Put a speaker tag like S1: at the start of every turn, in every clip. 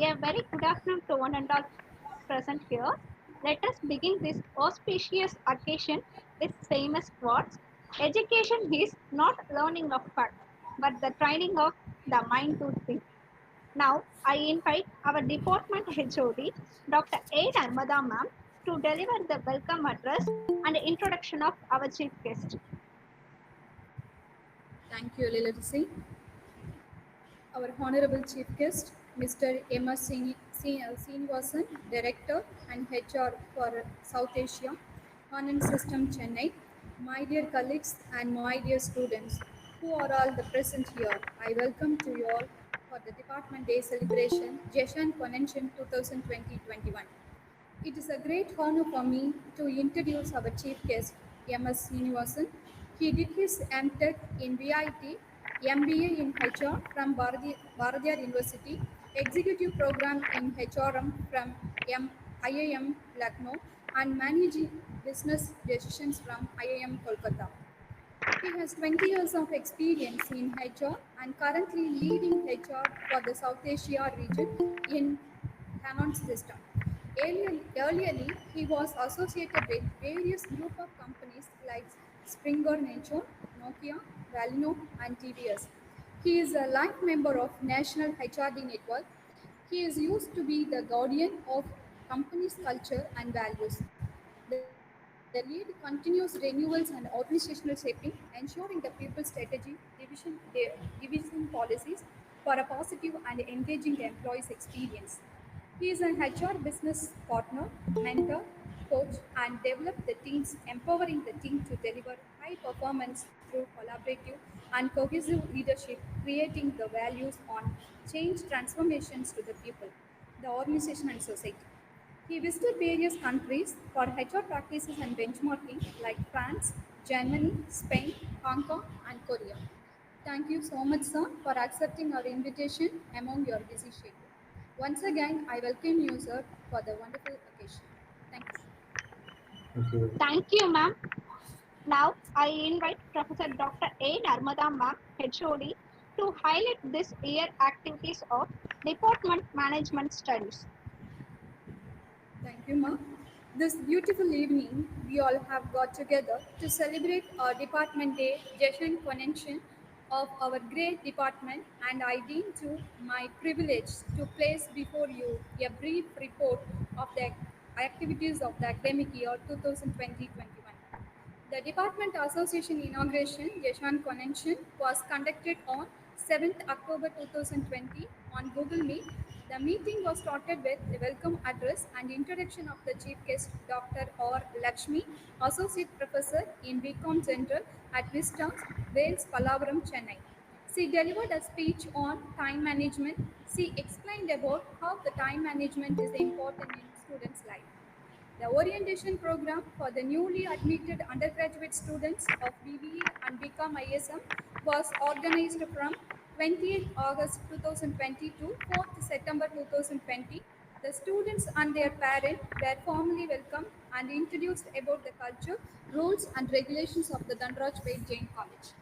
S1: A very good afternoon to one and all present here. Let us begin this auspicious occasion with famous quotes. Education is not learning of facts, but the training of the mind to think. Now, I invite our department HOD, Dr. A. Narmada ma'am, to deliver the welcome address and introduction of our chief guest.
S2: Thank you, Lilith. Our Honorable Chief Guest, Mr. M.S. Srinivasan, Director and HR for South Asia, Anand System Chennai, my dear colleagues and my dear students who are all the present here, I welcome to you all for the Department Day celebration, Jeshan Convention 2020-21. It is a great honor for me to introduce our chief guest, M.S. Srinivasan. He did his M.Tech in VIT, MBA in HR from Bharatiyar University, Executive Program in HRM from IIM Lucknow, and Managing Business Decisions from IIM Kolkata. He has 20 years of experience in HR and currently leading HR for the South Asia region in Hanon system. Earlierly, he was associated with various group of companies like Springer Nature, Nokia, Valino, and TVS. He is a life member of National HRD Network. He is used to be the guardian of company's culture and values. The lead continuous renewals and organizational shaping, ensuring the people strategy, division policies for a positive and engaging employees experience. He is an HR business partner, mentor, coach, and develop the teams, empowering the team to deliver high performance through collaborative and cohesive leadership, creating the values on change transformations to the people, the organization, and society. He visited various countries for HR practices and benchmarking like France, Germany, Spain, Hong Kong, and Korea. Thank you so much, sir, for accepting our invitation among your busy schedule. Once again, I welcome you, sir, for the wonderful occasion. Thank you.
S3: Thank you.
S1: Thank you, ma'am. Now, I invite Professor Dr. A. Narmada ma'am, HOD, to highlight this year activities of Department Management Studies.
S2: Thank you, Ma. This beautiful evening, we all have got together to celebrate our Department Day Jeshan Convention of our great department, and I deem to my privilege to place before you a brief report of the activities of the academic year 2020-21. The Department Association inauguration Jeshan Convention was conducted on 7th October 2020 on Google Meet. The meeting was started with the welcome address and introduction of the chief guest Dr. R. Lakshmi, Associate Professor in BCom General at Vistas, Wales, Pallavaram, Chennai. She delivered a speech on time management. She explained about how the time management is important in students' life. The orientation program for the newly admitted undergraduate students of BBA and BCom ISM was organized from 28th August 2020 to 4th September 2020. The students and their parents were formally welcomed and introduced about the culture, rules, and regulations of the Dhanraj Ved Jain College.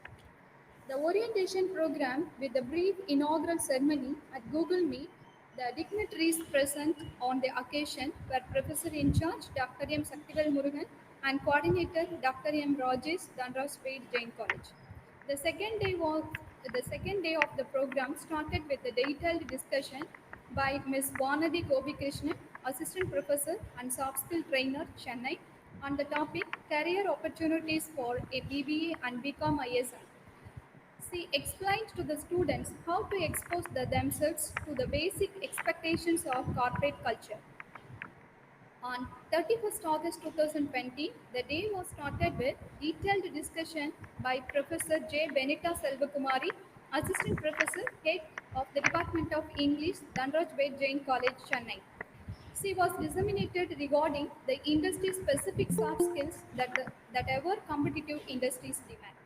S2: The orientation program with the brief inaugural ceremony at Google Meet, the dignitaries present on the occasion were Professor in charge Dr. M. Saktivel Murugan and Coordinator Dr. M. Rajesh, Dhanraj Ved Jain College. The second day of the program started with a detailed discussion by Ms. Vanadi Gopikrishnan, Assistant Professor and Soft Skill Trainer, Chennai, on the topic Career Opportunities for a BBA and BCom ISM. She explained to the students how to expose themselves to the basic expectations of corporate culture. On 31st August 2020, the day was started with detailed discussion by Professor J. Benita Selvakumari, Assistant Professor, Head of the Department of English, Dhanraj Ved Jain College, Chennai. She was disseminated regarding the industry-specific soft skills that our competitive industries demand.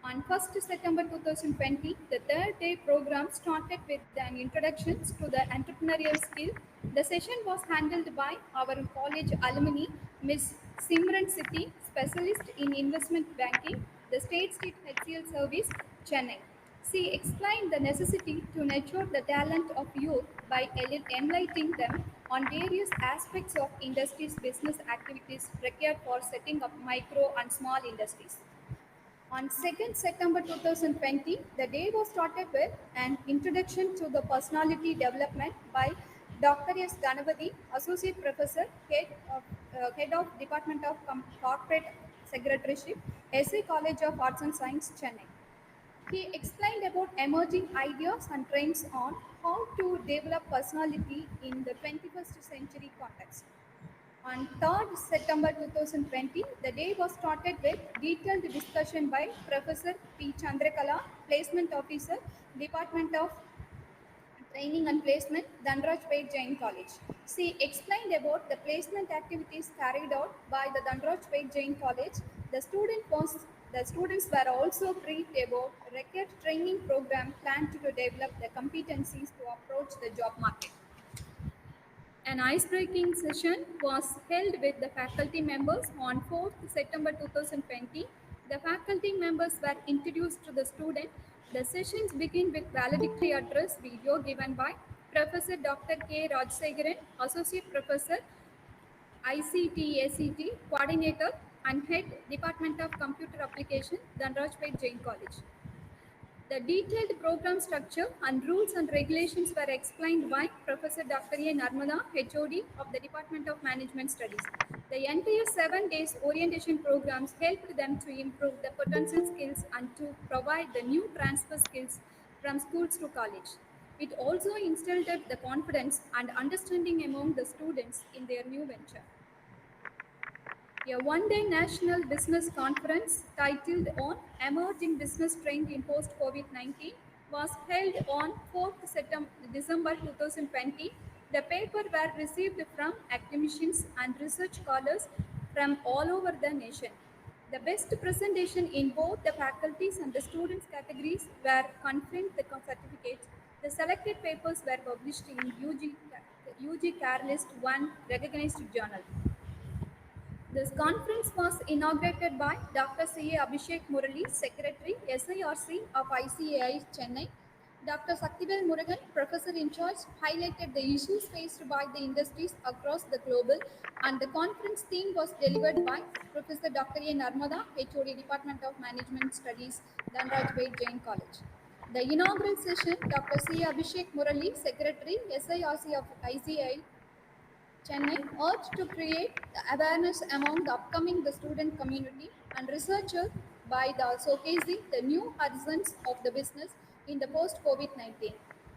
S2: On 1st September 2020, the third day program started with an introduction to the entrepreneurial skill. The session was handled by our college alumni, Ms. Simran Sithi, specialist in investment banking, the State Street HCL Service, Chennai. She explained the necessity to nurture the talent of youth by enlightening them on various aspects of industry's business activities required for setting up micro and small industries. On 2nd September 2020, the day was started with an introduction to the personality development by Dr. S. Ganavati, Associate Professor, Head of Department of Corporate Secretaryship, SA College of Arts and Science, Chennai. He explained about emerging ideas and trends on how to develop personality in the 21st century context. On 3rd September 2020, the day was started with detailed discussion by Professor P. Chandrakala, Placement Officer, Department of Training and Placement, Dhanraj Pet Jain College. She explained about the placement activities carried out by the Dhanraj Pet Jain College. The students were also briefed about required training program planned to develop the competencies to approach the job market. An ice-breaking session was held with the faculty members on 4th September 2020. The faculty members were introduced to the student. The sessions begin with valedictory address video given by Professor Dr. K. Rajsekaran, Associate Professor, ICT Coordinator and Head Department of Computer Application, Dhanraj Jain College. The detailed program structure and rules and regulations were explained by Professor Dr. A. Narmada, HOD of the Department of Management Studies. The entire 7 days orientation programs helped them to improve the potential skills and to provide the new transfer skills from schools to college. It also instilled the confidence and understanding among the students in their new venture. A one-day national business conference titled on Emerging Business Trend in Post-COVID-19 was held on 4th December 2020. The paper were received from academicians and research scholars from all over the nation. The best presentation in both the faculties and the students categories were conferred the certificates. The selected papers were published in UG Catalyst 1 recognized journal. This conference was inaugurated by Dr. C. A. Abhishek Murali, Secretary, SIRC of ICAI, Chennai. Dr. Saktivel Murugan, Professor in charge, highlighted the issues faced by the industries across the global, and the conference theme was delivered by Professor Dr. A. Narmada, HOD, Department of Management Studies, Dhanraj Jain College. The inaugural session, Dr. C. A. Abhishek Murali, Secretary, SIRC of ICAI, Chennai urged to create the awareness among the upcoming the student community and researchers by the showcasing the new horizons of the business in the post-COVID-19.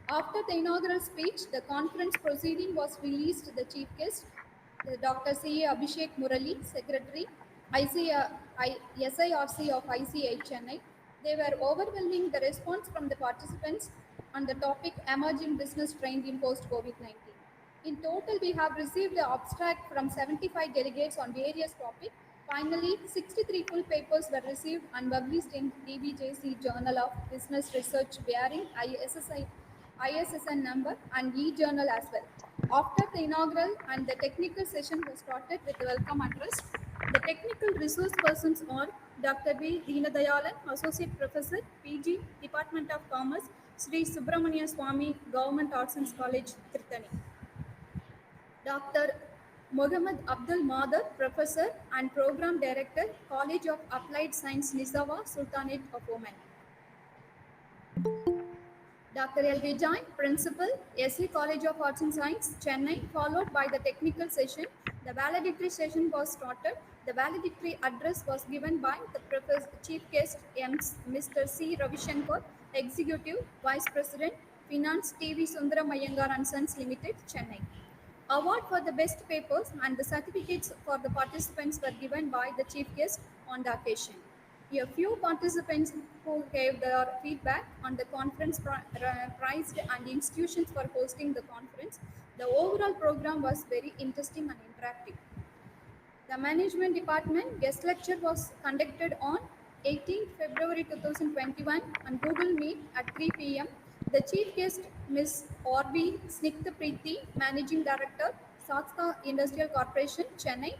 S2: After the inaugural speech, the conference proceeding was released to the chief guest, the Dr. C. A. Abhishek Murali, Secretary, SIRC of ICI Chennai. They were overwhelming the response from the participants on the topic emerging business trend in post-COVID-19. In total, we have received the abstract from 75 delegates on various topics. Finally, 63 full papers were received and published in DBJC Journal of Business Research bearing ISSN number and e-journal as well. After the inaugural and the technical session was started with the welcome address. The technical resource persons are Dr. B. Deenadayalan, Associate Professor, PG, Department of Commerce, Sri Subramania Swamy, Government Arts and College, Tirthani. Dr. Mohammad Abdul Madar, Professor and Program Director, College of Applied Science, Nizawa, Sultanate of Oman. Dr. L. Vijay, Principal, SC College of Arts and Science, Chennai, followed by the technical session. The valedictory session was started. The valedictory address was given by the Chief Guest, Mr. C. Ravishankar, Executive Vice President, Finance, TV Sundaram Iyengar and Sons Limited, Chennai. Award for the best papers and the certificates for the participants were given by the chief guest on the occasion. A few participants who gave their feedback on the conference prized and institutions for hosting the conference. The overall program was very interesting and interactive. The management department guest lecture was conducted on 18 February 2021 on Google Meet at 3 p.m. The chief guest, Ms. Orbi Snigdha Preeti, Managing Director, Satska Industrial Corporation, Chennai.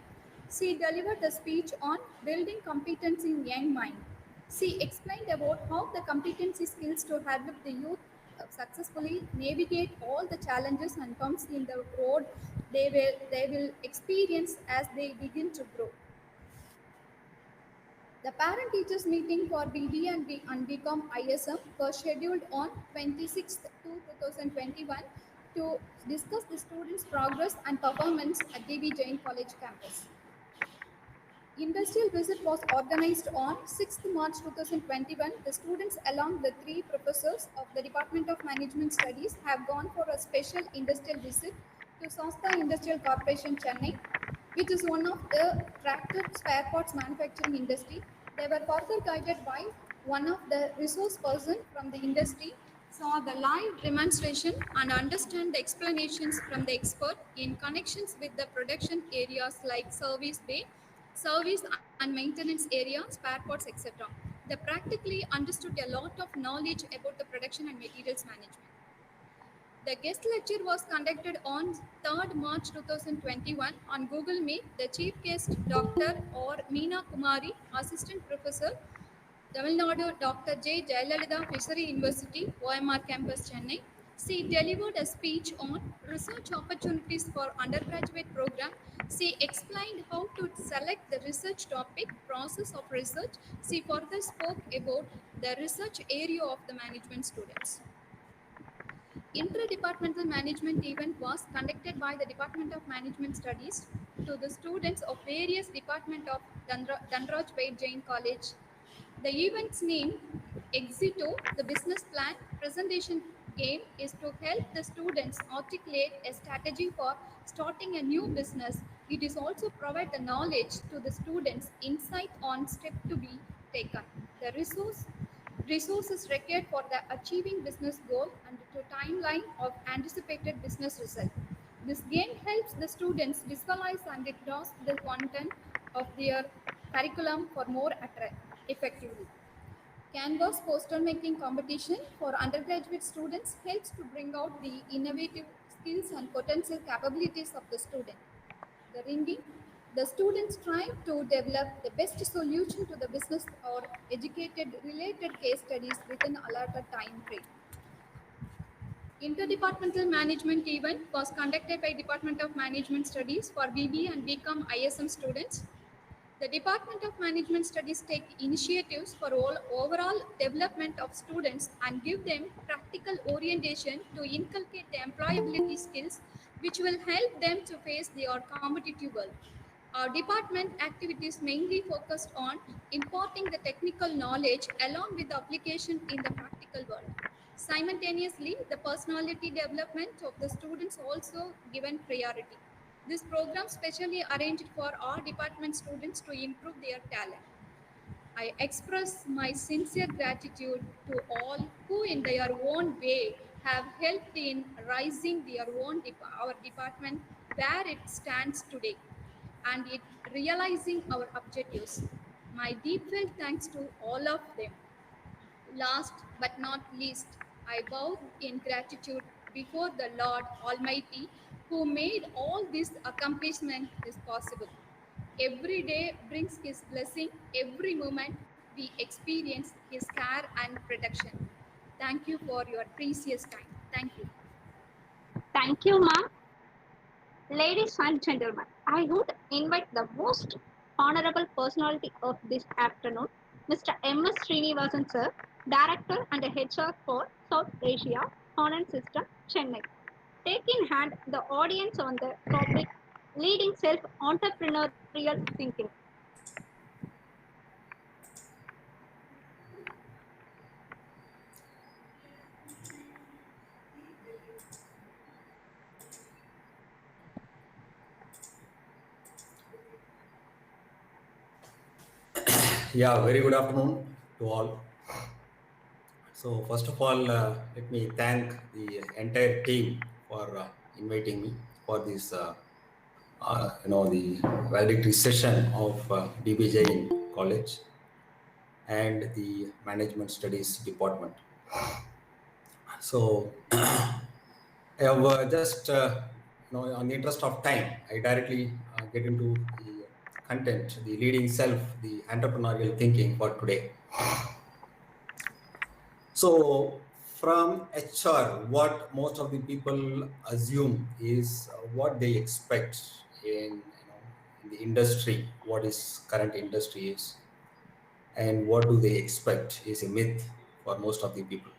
S2: She delivered a speech on building competence in young mind. She explained about how the competency skills to help the youth successfully navigate all the challenges and bumps in the road they will experience as they begin to grow. The parent teachers meeting for BB and BCom ISM was scheduled on 26th to 2021 to discuss the students' progress and performance at DB Jain College campus. Industrial visit was organized on 6th March 2021. The students along with three professors of the Department of Management Studies have gone for a special industrial visit to Sasta Industrial Corporation Chennai, which is one of the tractor spare parts manufacturing industry. They were further guided by one of the resource person from the industry, saw the live demonstration and understand the explanations from the expert in connections with the production areas like service bay, service and maintenance area, spare parts, etc. They practically understood a lot of knowledge about the production and materials management. The guest lecture was conducted on 3rd March 2021 on Google Meet. The chief guest, Dr. or Meena Kumari, Assistant Professor, Tamil Nadu, Dr. J. Jayalalitha Fishery University, OMR Campus, Chennai. She delivered a speech on research opportunities for undergraduate program. She explained how to select the research topic, process of research. She further spoke about the research area of the management students. Interdepartmental management event was conducted by the Department of Management Studies to the students of various departments of Dhanraj Paid Jain College. The event's name, Exito, the business plan presentation aim is to help the students articulate a strategy for starting a new business. It is also provide the knowledge to the students, insight on step to be taken. The resources required for the achieving business goal and to timeline of anticipated business result. This game helps the students visualize and grasp the content of their curriculum for more effectively. Canvas poster making competition for undergraduate students helps to bring out the innovative skills and potential capabilities of the student. The ringing, the students try to develop the best solution to the business or educated related case studies within allotted time frame. Interdepartmental management event was conducted by Department of Management Studies for BB and BCom ISM students. The Department of Management Studies take initiatives for all overall development of students and give them practical orientation to inculcate the employability skills which will help them to face their competitive world. Our department activities mainly focused on imparting the technical knowledge along with the application in the practical world. Simultaneously, the personality development of the students also given priority. This program specially arranged for our department students to improve their talent. I express my sincere gratitude to all who, in their own way, have helped in rising their own our department where it stands today, and it realizing our objectives. My deepfelt thanks to all of them. Last but not least, I bow in gratitude before the Lord Almighty who made all this accomplishment is possible. Every day brings His blessing, every moment we experience His care and protection. Thank you for your precious time. Thank you.
S1: Thank you, ma'am. Ladies and gentlemen, I would invite the most honorable personality of this afternoon, Mr. M.S. Srinivasan sir, Director and HR for South Asia Honor System, Chennai. Take in hand the audience on the topic Leading Self-Entrepreneurial Thinking.
S3: Yeah, very good afternoon to all. So first of all, let me thank the entire team for inviting me for this, the valedictory session of DBJ in college and the Management Studies Department. So I have just, on the interest of time, I directly get into the content, the leading self, the entrepreneurial thinking for today. So from HR, what most of the people assume is what they expect in the industry, what is current industry is, and what do they expect is a myth for most of the people.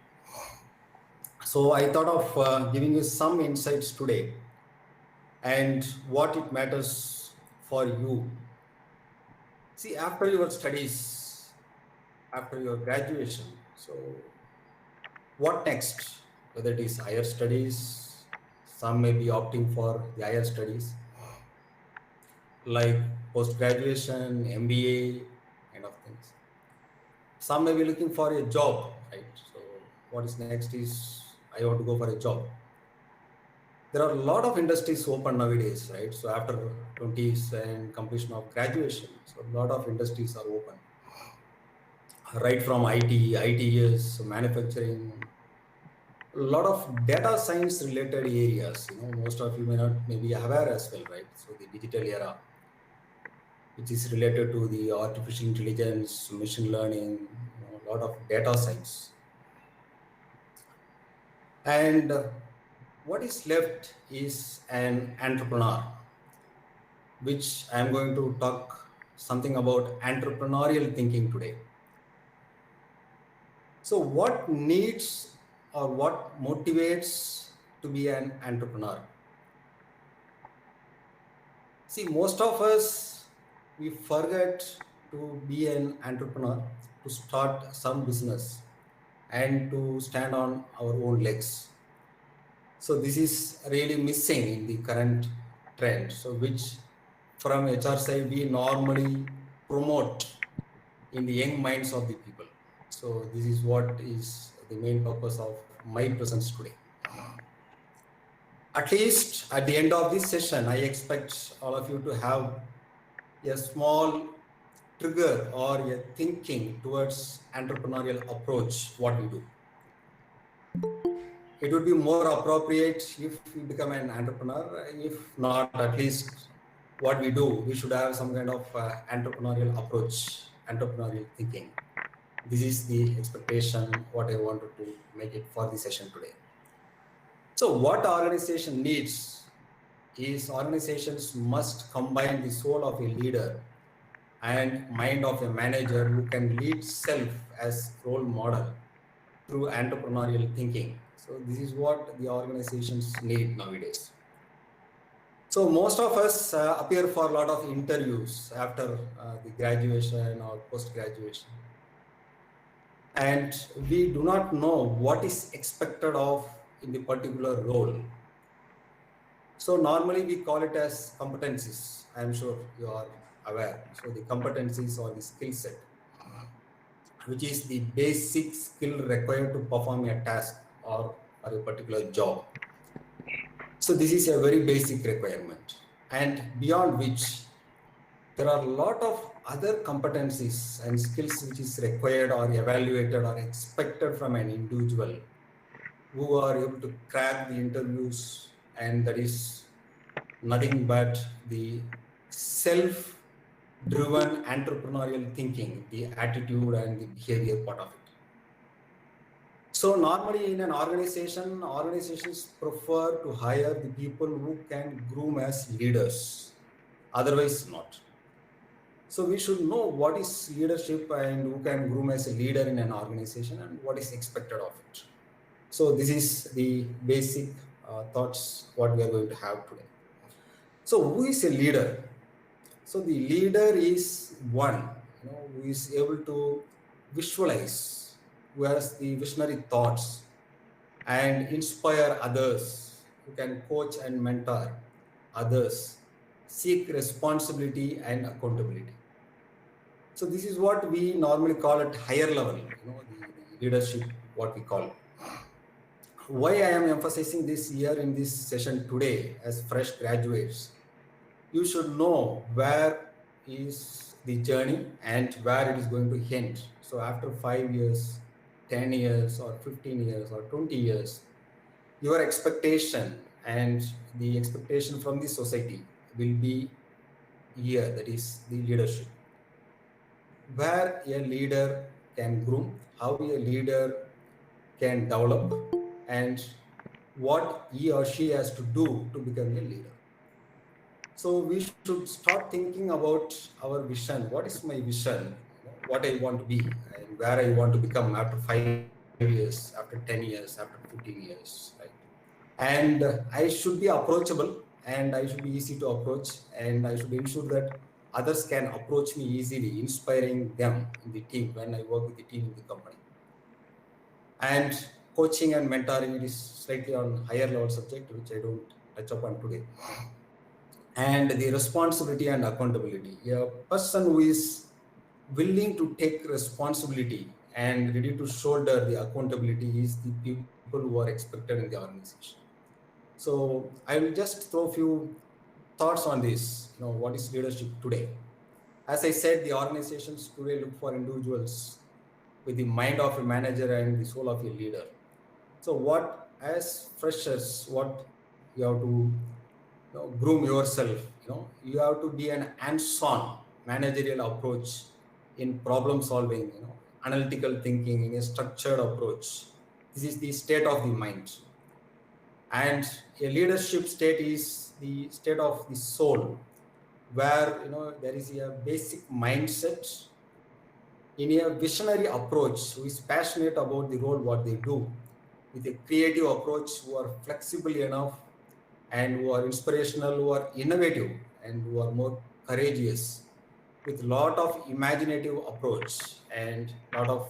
S3: So I thought of giving you some insights today and what it matters for you. See, after your studies, after your graduation, so what next? Whether it is higher studies, some may be opting for the higher studies like post graduation, MBA, kind of things. Some may be looking for a job, right? So what is next is I want to go for a job. There are a lot of industries open nowadays, right? So after 20s and completion of graduation, so a lot of industries are open, right from ITs, manufacturing, a lot of data science related areas. Most of you may not be aware as well, right? So the digital era, which is related to the artificial intelligence, machine learning, a lot of data science. And what is left is an entrepreneur, which I'm going to talk something about entrepreneurial thinking today. So what needs or what motivates to be an entrepreneur? See, most of us, we forget to be an entrepreneur, to start some business and to stand on our own legs. So this is really missing in the current trend. So which from HR side, we normally promote in the young minds of the people. So this is what is the main purpose of my presence today. At least at the end of this session, I expect all of you to have a small trigger or a thinking towards entrepreneurial approach, what we do. It would be more appropriate if we become an entrepreneur. If not, at least what we do, we should have some kind of entrepreneurial approach, entrepreneurial thinking. This is the expectation, what I wanted to make it for the session today. So what organization needs is organizations must combine the soul of a leader and mind of a manager who can lead self as role model through entrepreneurial thinking. So this is what the organizations need nowadays. So most of us appear for a lot of interviews after the graduation or post-graduation. And we do not know what is expected of in the particular role. So normally we call it as competencies. I am sure you are aware. So the competencies or the skill set, which is the basic skill required to perform a task or a particular job. So this is a very basic requirement, and beyond which there are a lot of other competencies and skills which is required or evaluated or expected from an individual who are able to crack the interviews, and that is nothing but the self-driven entrepreneurial thinking, the attitude and the behavior part of it. So normally in an organization, organizations prefer to hire the people who can groom as leaders, otherwise not. So we should know what is leadership and who can groom as a leader in an organization and what is expected of it. So this is the basic thoughts what we are going to have today. So who is a leader? So the leader is one who is able to visualize, who has the visionary thoughts and inspire others, who can coach and mentor others, seek responsibility and accountability. So this is what we normally call it higher level, the leadership, what we call it. Why I am emphasizing this here in this session today as fresh graduates, you should know where is the journey and where it is going to end. So after 5 years, 10 years or 15 years or 20 years, your expectation and the expectation from the society will be year, that is the leadership, where a leader can groom, how a leader can develop, and what he or she has to do to become a leader. So we should start thinking about our vision. What is my vision? What I want to be and where I want to become after 5 years, after 10 years, after 15 years, right? And I should be approachable and I should be easy to approach, and I should ensure that others can approach me easily, inspiring them in the team when I work with the team in the company. And coaching and mentoring, it is slightly on higher level subject which I don't touch upon today. And the responsibility and accountability, a person who is willing to take responsibility and ready to shoulder the accountability is the people who are expected in the organization. So I will just throw a few thoughts on this. What is leadership today? As I said, the organizations today look for individuals with the mind of a manager and the soul of a leader. So what, as freshers, what you have to groom yourself. You have to be an hands-on managerial approach in problem solving, analytical thinking, in a structured approach. This is the state of the mind. And a leadership state is the state of the soul, where there is a basic mindset in a visionary approach, who is passionate about the role what they do, with a creative approach, who are flexible enough and who are inspirational, who are innovative and who are more courageous, with lot of imaginative approach and lot of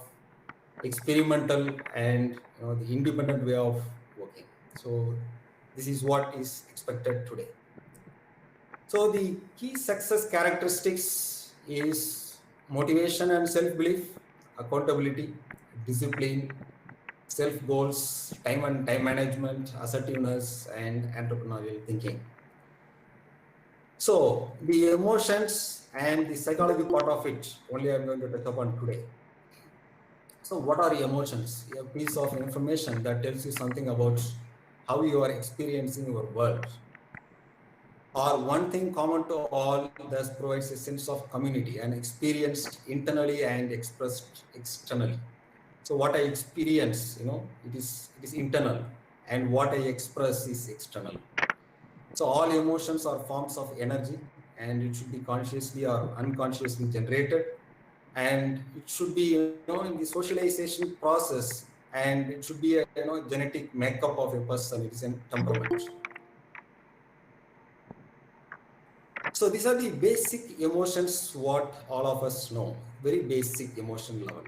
S3: experimental and the independent way of working. So this is what is expected today. So the key success characteristics is motivation and self-belief, accountability, discipline, self-goals, time and time management, assertiveness, and entrepreneurial thinking. So the emotions and the psychology part of it, only I'm going to touch upon today. So what are emotions? A piece of information that tells you something about how you are experiencing your world. Or one thing common to all, thus provides a sense of community and experienced internally and expressed externally. So what I experience, it is internal, and what I express is external. So all emotions are forms of energy, and it should be consciously or unconsciously generated, and it should be in the socialization process, and it should be a genetic makeup of a person. It is a temperament. So these are the basic emotions what all of us know, very basic emotion level.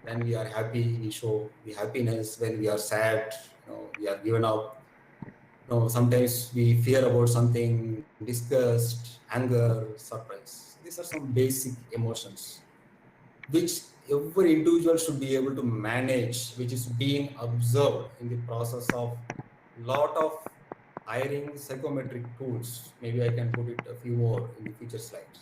S3: When we are happy, we show the happiness. When we are sad, we are given up. Sometimes we fear about something, disgust, anger, surprise. These are some basic emotions which every individual should be able to manage, which is being observed in the process of lot of hiring psychometric tools. Maybe I can put it a few more in the future slides.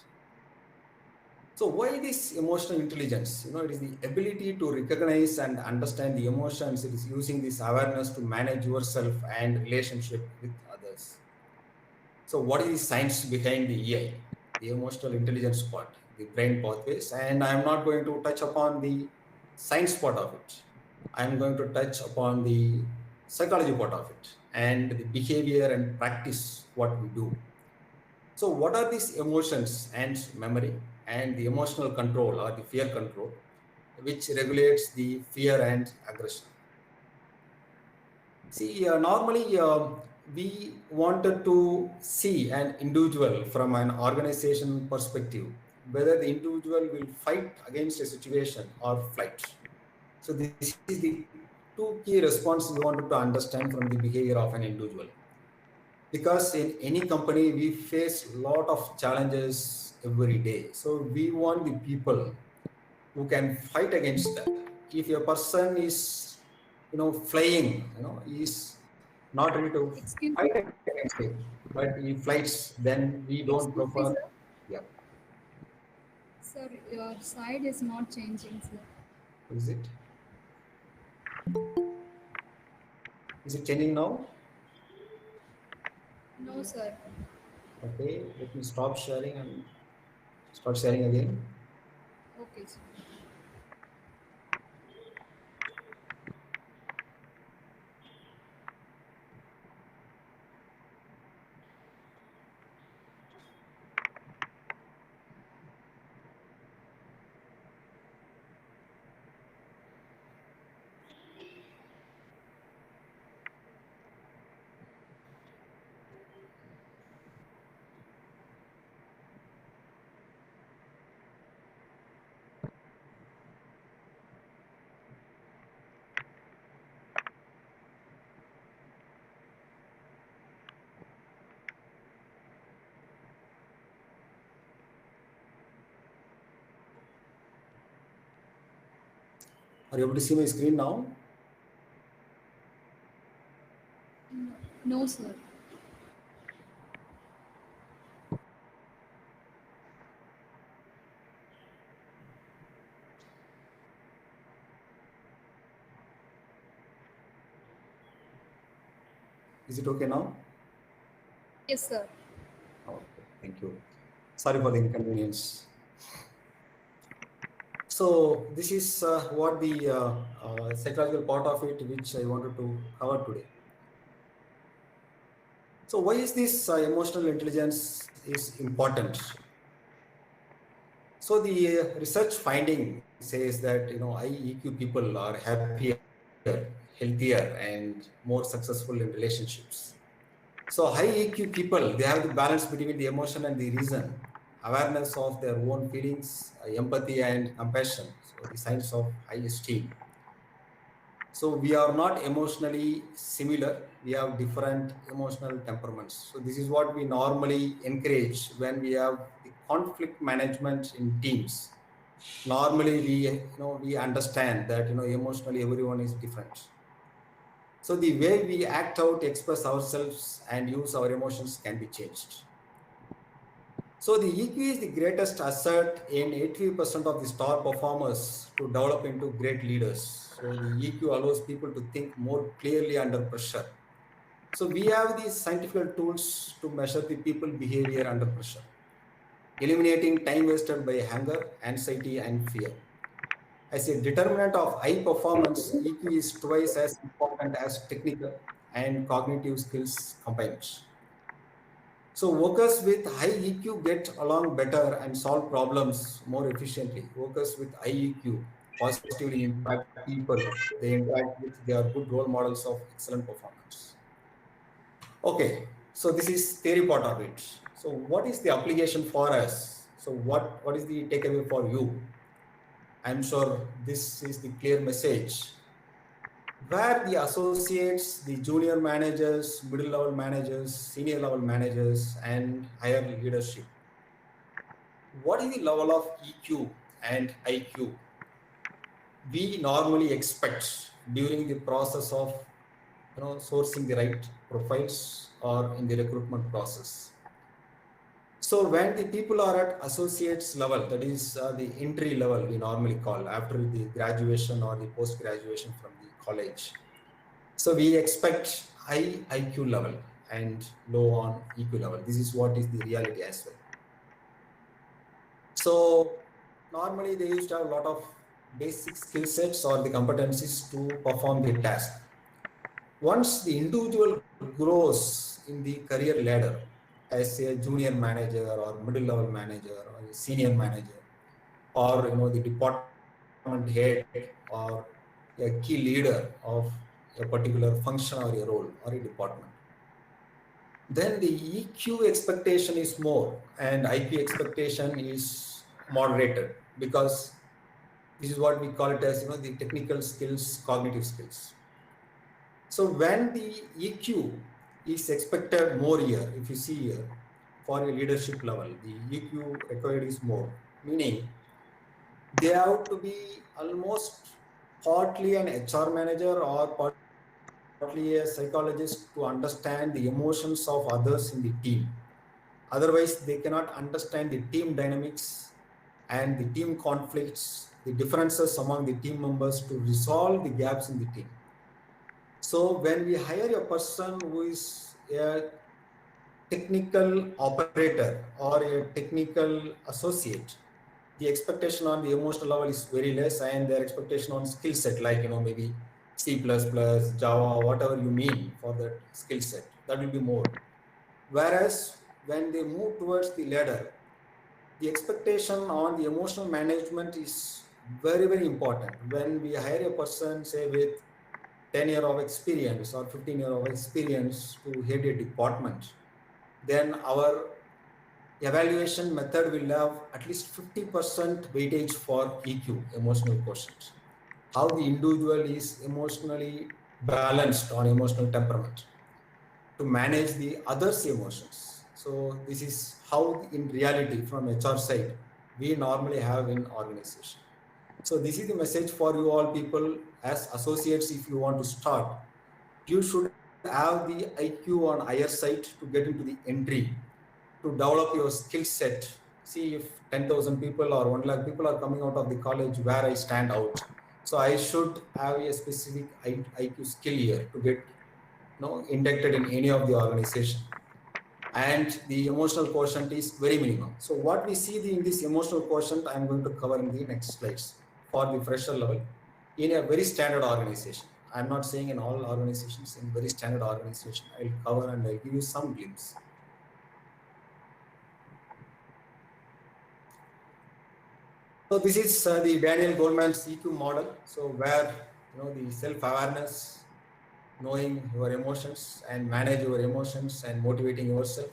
S3: So why this emotional intelligence? It is the ability to recognize and understand the emotions. It is using this awareness to manage yourself and relationship with others. So what is the science behind the EI, the emotional intelligence part, the brain pathways? And I'm not going to touch upon the science part of it. I'm going to touch upon the psychology part of it and the behavior and practice what we do. So what are these emotions and memory and the emotional control or the fear control, which regulates the fear and aggression? See, normally we wanted to see an individual from an organization perspective, whether the individual will fight against a situation or flight. So this is the two key responses we wanted to understand from the behavior of an individual. Because in any company, we face a lot of challenges every day. So we want the people who can fight against that. If a person is, flying, is not ready to
S2: Excuse
S3: fight
S2: me.
S3: against it, but he flights, then we don't
S2: Excuse
S3: prefer.
S2: me, sir.
S3: Yeah,
S2: Sir, your side is not changing, sir.
S3: is it? Is it changing now?
S2: No, sir.
S3: Okay, let me stop sharing and start sharing again.
S2: Okay, sir.
S3: Are you able to see my screen now?
S2: No, sir.
S3: Is it okay now?
S2: Yes, sir.
S3: Okay, thank you. Sorry for the inconvenience. So this is what the psychological part of it, which I wanted to cover today. So why is this emotional intelligence is important? So the research finding says that high EQ people are happier, healthier, and more successful in relationships. So high EQ people, they have the balance between the emotion and the reason, awareness of their own feelings, empathy and compassion. So the signs of high esteem. So we are not emotionally similar. We have different emotional temperaments. So this is what we normally encourage when we have the conflict management in teams. Normally we understand that emotionally everyone is different. So the way we act out, express ourselves, and use our emotions can be changed. So the EQ is the greatest asset in 80% of the star performers to develop into great leaders. So the EQ allows people to think more clearly under pressure. So we have these scientific tools to measure the people behavior under pressure, eliminating time wasted by anger, anxiety, and fear. As a determinant of high performance, EQ is twice as important as technical and cognitive skills combined. So workers with high EQ get along better and solve problems more efficiently. Workers with high EQ positively impact people they interact with. They are good role models of excellent performance. Okay, so this is theory part of it. So what is the application for us? So what is the takeaway for you? I'm sure this is the clear message where the associates, the junior managers, middle level managers, senior level managers, and higher leadership. What is the level of EQ and IQ we normally expect during the process of sourcing the right profiles or in the recruitment process? So when the people are at associates level, that is the entry level we normally call after the graduation or the post graduation from the college. So we expect high IQ level and low on EQ level. This is what is the reality as well. So normally they used to have a lot of basic skill sets or the competencies to perform the task. Once the individual grows in the career ladder as a junior manager or middle level manager or a senior manager or the department head or a key leader of a particular function or a role or a department, then the EQ expectation is more and IQ expectation is moderated because this is what we call it as the technical skills, cognitive skills. So when the EQ is expected more here, if you see here for a leadership level, the EQ required is more, meaning they have to be almost partly an HR manager or partly a psychologist to understand the emotions of others in the team. Otherwise, they cannot understand the team dynamics and the team conflicts, the differences among the team members to resolve the gaps in the team. So when we hire a person who is a technical operator or a technical associate, the expectation on the emotional level is very less, and their expectation on skill set, like maybe C++, Java, whatever you mean for that skill set, that will be more. Whereas when they move towards the ladder, the expectation on the emotional management is very, very important. When we hire a person, say with 10 years of experience or 15 years of experience to head a department, then our evaluation method will have at least 50% weightage for EQ, emotional quotient. How the individual is emotionally balanced on emotional temperament to manage the others' emotions. So this is how in reality from HR side, we normally have in organization. So this is the message for you all people as associates. If you want to start, you should have the IQ on higher side to get into the entry, to develop your skill set. See, if 10,000 people or 1 lakh people are coming out of the college, where I stand out. So I should have a specific IQ skill here to get inducted in any of the organization. And the emotional quotient is very minimum. So what we see in this emotional quotient, I'm going to cover in the next slides for the fresher level in a very standard organization. I'm not saying in all organizations, in very standard organization, I'll cover and I'll give you some glimpse. So this is the Daniel Goleman's EQ model. So where the self-awareness, knowing your emotions and manage your emotions and motivating yourself,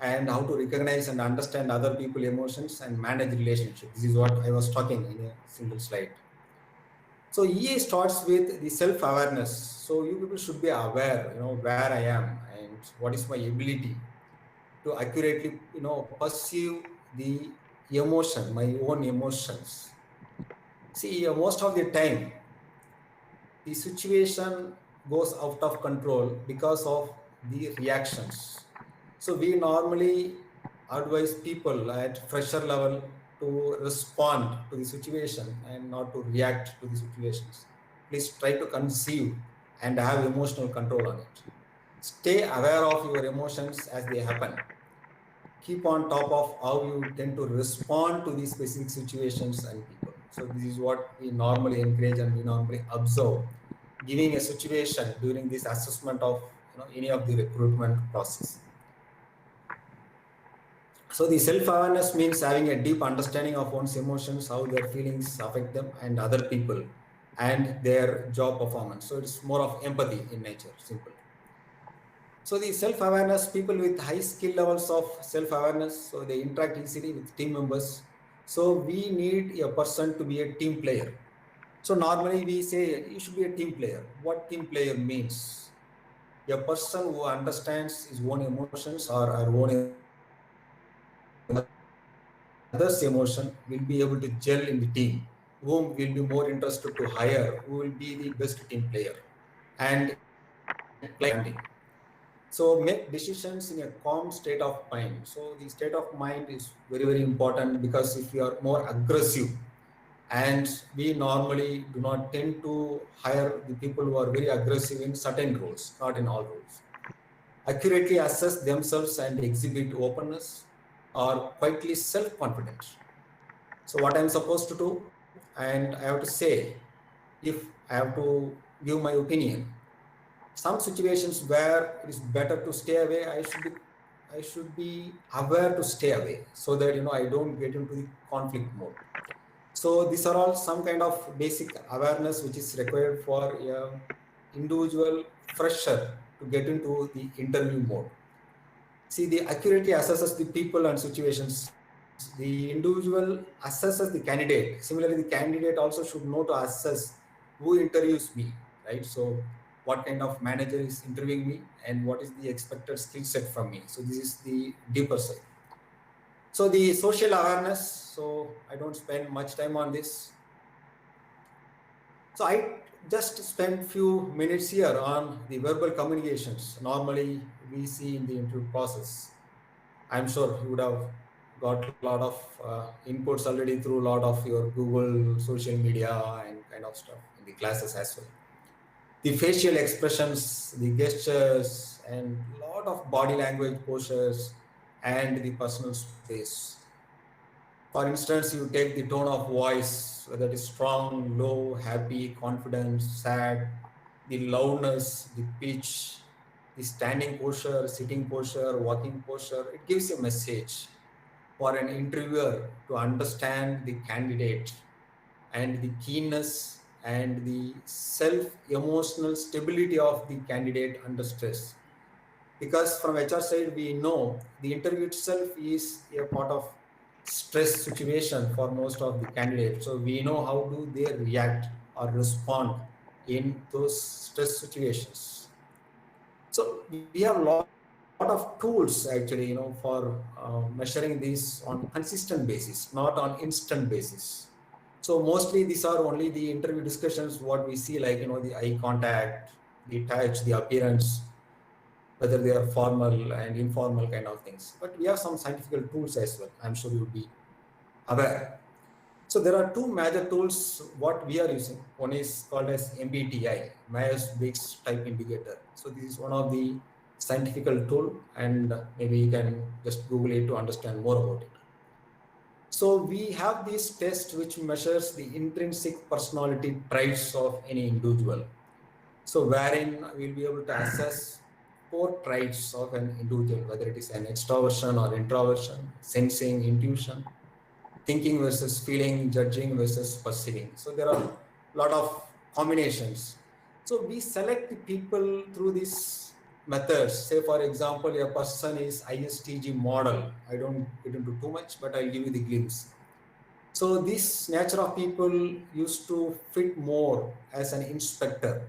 S3: and how to recognize and understand other people's emotions and manage relationships. This is what I was talking in a single slide. So EA starts with the self-awareness. So you people should be aware, where I am and what is my ability to accurately, perceive the emotion, my own emotions. See, most of the time, the situation goes out of control because of the reactions. So we normally advise people at fresher level to respond to the situation and not to react to the situations. Please try to conceive and have emotional control on it. Stay aware of your emotions as they happen. Keep on top of how you tend to respond to these specific situations and people. So this is what we normally encourage and we normally observe, giving a situation during this assessment of any of the recruitment process. So the self-awareness means having a deep understanding of one's emotions, how their feelings affect them and other people and their job performance. So it's more of empathy in nature, simple. So the self-awareness, people with high skill levels of self-awareness, so they interact easily with team members. So we need a person to be a team player. So normally we say you should be a team player. What team player means? A person who understands his own emotions or our own others' emotion will be able to gel in the team, whom will be more interested to hire, who will be the best team player, and client. So make decisions in a calm state of mind. So the state of mind is very, very important, because if you are more aggressive, and we normally do not tend to hire the people who are very aggressive in certain roles, not in all roles. Accurately assess themselves and exhibit openness or quietly self-confident. So what I'm supposed to do, and I have to say, if I have to give my opinion, some situations where it is better to stay away, I should be aware to stay away, so that I don't get into the conflict mode. So these are all some kind of basic awareness which is required for a individual fresher to get into the interview mode. See, the accurately assesses the people and situations. The individual assesses the candidate. Similarly, the candidate also should know to assess who interviews me, right? So what kind of manager is interviewing me and what is the expected skill set from me. So this is the deeper side. So the social awareness, so I don't spend much time on this. So I just spent few minutes here on the verbal communications. Normally we see in the interview process. I'm sure you would have got a lot of inputs already through a lot of your Google, social media and kind of stuff in the classes as well. The facial expressions, the gestures and lot of body language postures and the personal space. For instance, you take the tone of voice, whether it is strong, low, happy, confident, sad, the loudness, the pitch, the standing posture, sitting posture, walking posture. It gives a message for an interviewer to understand the candidate and the keenness and the self-emotional stability of the candidate under stress. Because from HR side, we know the interview itself is a part of stress situation for most of the candidates. So we know how do they react or respond in those stress situations. So we have a lot of tools actually, for measuring these on consistent basis, not on instant basis. So mostly these are only the interview discussions, what we see, like, the eye contact, the touch, the appearance, whether they are formal and informal kind of things. But we have some scientific tools as well. I'm sure you would be aware. So there are two major tools what we are using. One is called as MBTI, Myers-Briggs Type Indicator. So this is one of the scientific tool, and maybe you can just Google it to understand more about it. So we have this test which measures the intrinsic personality traits of any individual. So wherein we'll be able to assess 4 traits of an individual, whether it is an extroversion or introversion, sensing, intuition, thinking versus feeling, judging versus perceiving. So there are a lot of combinations. So we select the people through these methods. Say, for example, a person is ISTG model. I don't get into too much, but I'll give you the glimpse. So this nature of people used to fit more as an inspector.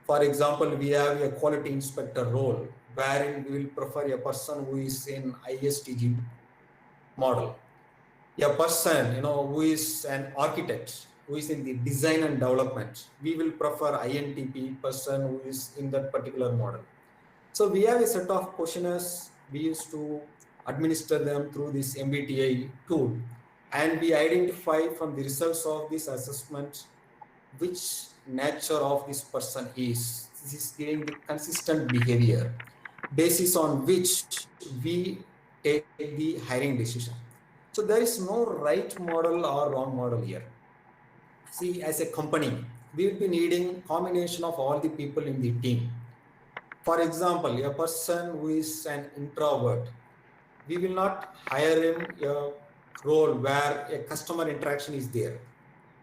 S3: For example, we have a quality inspector role wherein we will prefer a person who is in ISTG model. A person, who is an architect, who is in the design and development, we will prefer INTP person who is in that particular model. So we have a set of questionnaires. We used to administer them through this MBTI tool, and we identify from the results of this assessment which nature of this person is. This is giving the consistent behavior, basis on which we take the hiring decision. So there is no right model or wrong model here. See, as a company, we will be needing combination of all the people in the team. For example, a person who is an introvert, we will not hire him a role where a customer interaction is there.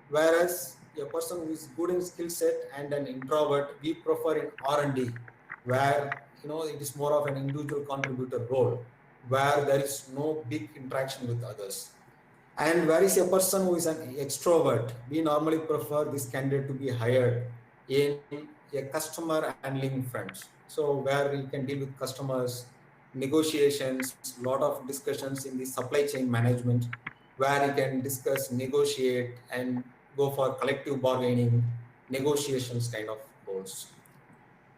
S3: Whereas a person who is good in skill set and an introvert, we prefer in R&D, where it is more of an individual contributor role, where there is no big interaction with others. And where is a person who is an extrovert, we normally prefer this candidate to be hired in a customer handling front. So where we can deal with customers, negotiations, lot of discussions in the supply chain management, where you can discuss, negotiate, and go for collective bargaining, negotiations kind of roles.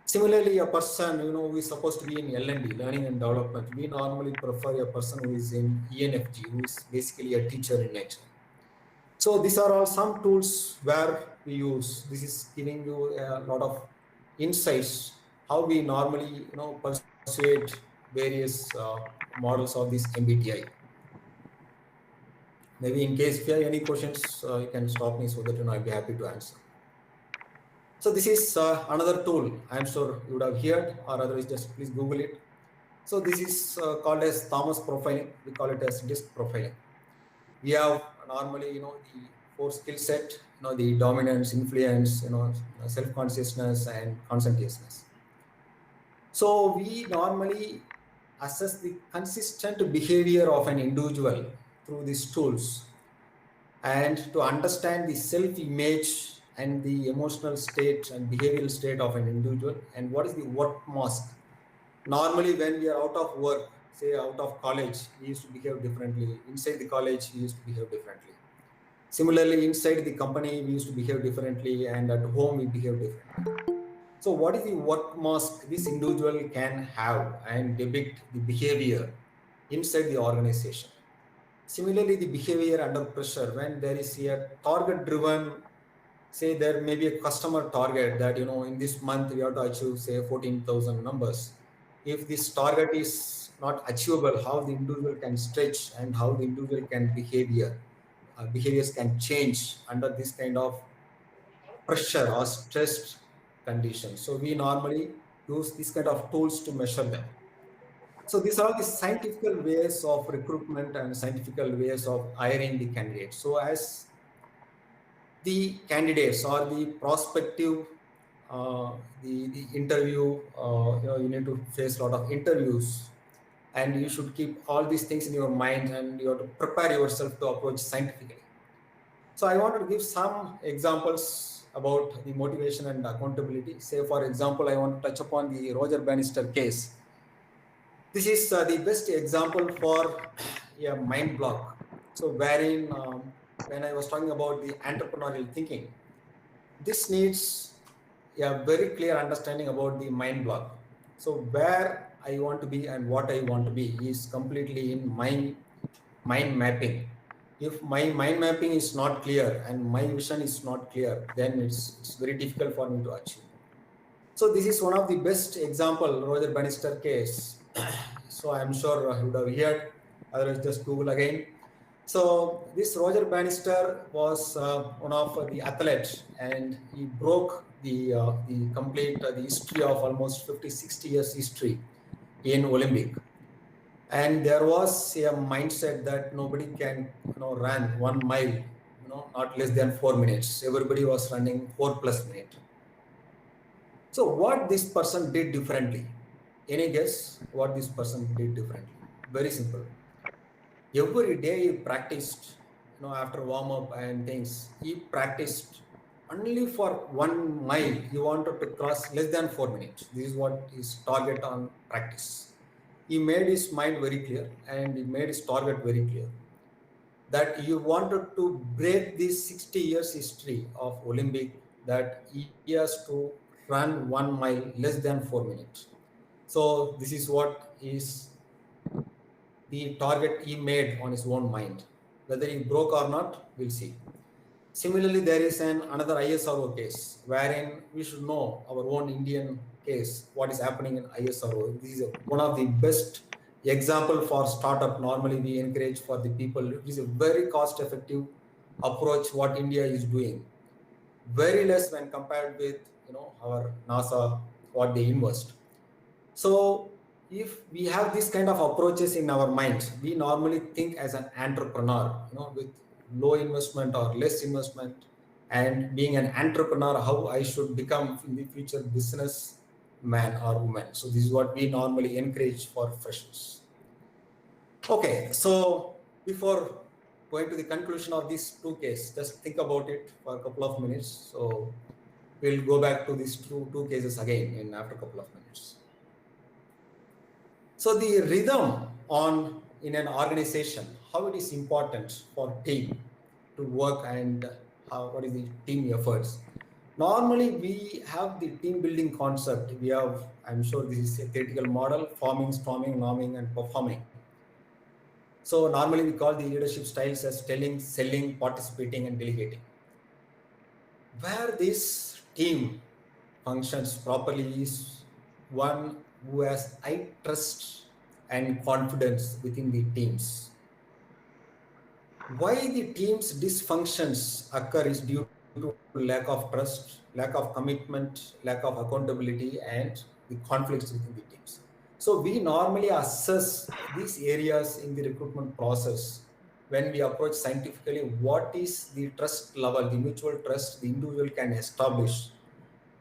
S3: Similarly, a person who is supposed to be in L&D, learning and development, we normally prefer a person who is in ENFG, who is basically a teacher in nature. So these are all some tools where we use. This is giving you a lot of insights how we normally persuade various models of this MBTI. Maybe in case if you have any questions, you can stop me so that I'll be happy to answer. So this is another tool. I'm sure you would have heard, or otherwise just please Google it. So this is called as Thomas profiling. We call it as DISC profiling. We have normally the 4 skill set, the dominance, influence, self-consciousness and conscientiousness. So we normally assess the consistent behavior of an individual through these tools, and to understand the self-image and the emotional state and behavioral state of an individual, and what is the work mask. Normally when we are out of work, say out of college, we used to behave differently. Inside the college, we used to behave differently. Similarly, inside the company, we used to behave differently, and at home, we behave differently. So what is the work mask this individual can have and depict the behavior inside the organization? Similarly, the behavior under pressure, when there is a target-driven, say there may be a customer target that, in this month we have to achieve, say, 14,000 numbers. if this target is not achievable, how the individual can stretch and how the individual can behaviors can change under this kind of pressure or stressed conditions. So we normally use this kind of tools to measure them. So these are the scientific ways of recruitment and scientific ways of hiring the candidates. So as the candidates or the prospective, the interview, you need to face a lot of interviews, and you should keep all these things in your mind, and you have to prepare yourself to approach scientifically. So I want to give some examples about the motivation and accountability. Say, for example, I want to touch upon the Roger Bannister case. This is the best example for a mind block. So wherein, when I was talking about the entrepreneurial thinking, this needs a very clear understanding about the mind block. So where I want to be and what I want to be is completely in mind mapping. If my mind mapping is not clear and my vision is not clear, then it's very difficult for me to achieve. So this is one of the best example, Roger Bannister case. So I'm sure you would have heard, otherwise just Google again. So this Roger Bannister was one of the athletes, and he broke the complete the history of almost 50, 60 years history in Olympic. And there was a mindset that nobody can run 1 mile, not less than 4 minutes. Everybody was running 4+ minutes. So what this person did differently? Any guess what this person did differently? Very simple. Every day he practiced, after warm up and things, he practiced only for 1 mile. He wanted to cross less than 4 minutes. This is what his target on practice. He made his mind very clear and he made his target very clear that he wanted to break this 60 years history of Olympic, that he has to run 1 mile less than 4 minutes. So this is what is the target he made on his own mind. Whether he broke or not, we'll see. Similarly, there is another ISRO case wherein we should know our own Indian case, what is happening in ISRO. This is one of the best example for startup. Normally we encourage for the people. It is a very cost-effective approach what India is doing. Very less when compared with our NASA, what they invest. So if we have this kind of approaches in our minds, we normally think as an entrepreneur, with low investment or less investment, and being an entrepreneur, how I should become in the future business man or woman. So this is what we normally encourage for freshers. Okay, so before going to the conclusion of these two cases, just think about it for a couple of minutes. So we'll go back to these two cases again after a couple of minutes. So the rhythm in an organization, how it is important for team to work, and what is the team efforts. Normally we have the team building concept. We have, I'm sure this is a theoretical model: forming, storming, norming, and performing. So normally we call the leadership styles as telling, selling, participating, and delegating. Where this team functions properly is one who has high trust and confidence within the teams. Why the team's dysfunctions occur is due to lack of trust, lack of commitment, lack of accountability, and the conflicts within the teams. So we normally assess these areas in the recruitment process when we approach scientifically. What is the trust level, the mutual trust the individual can establish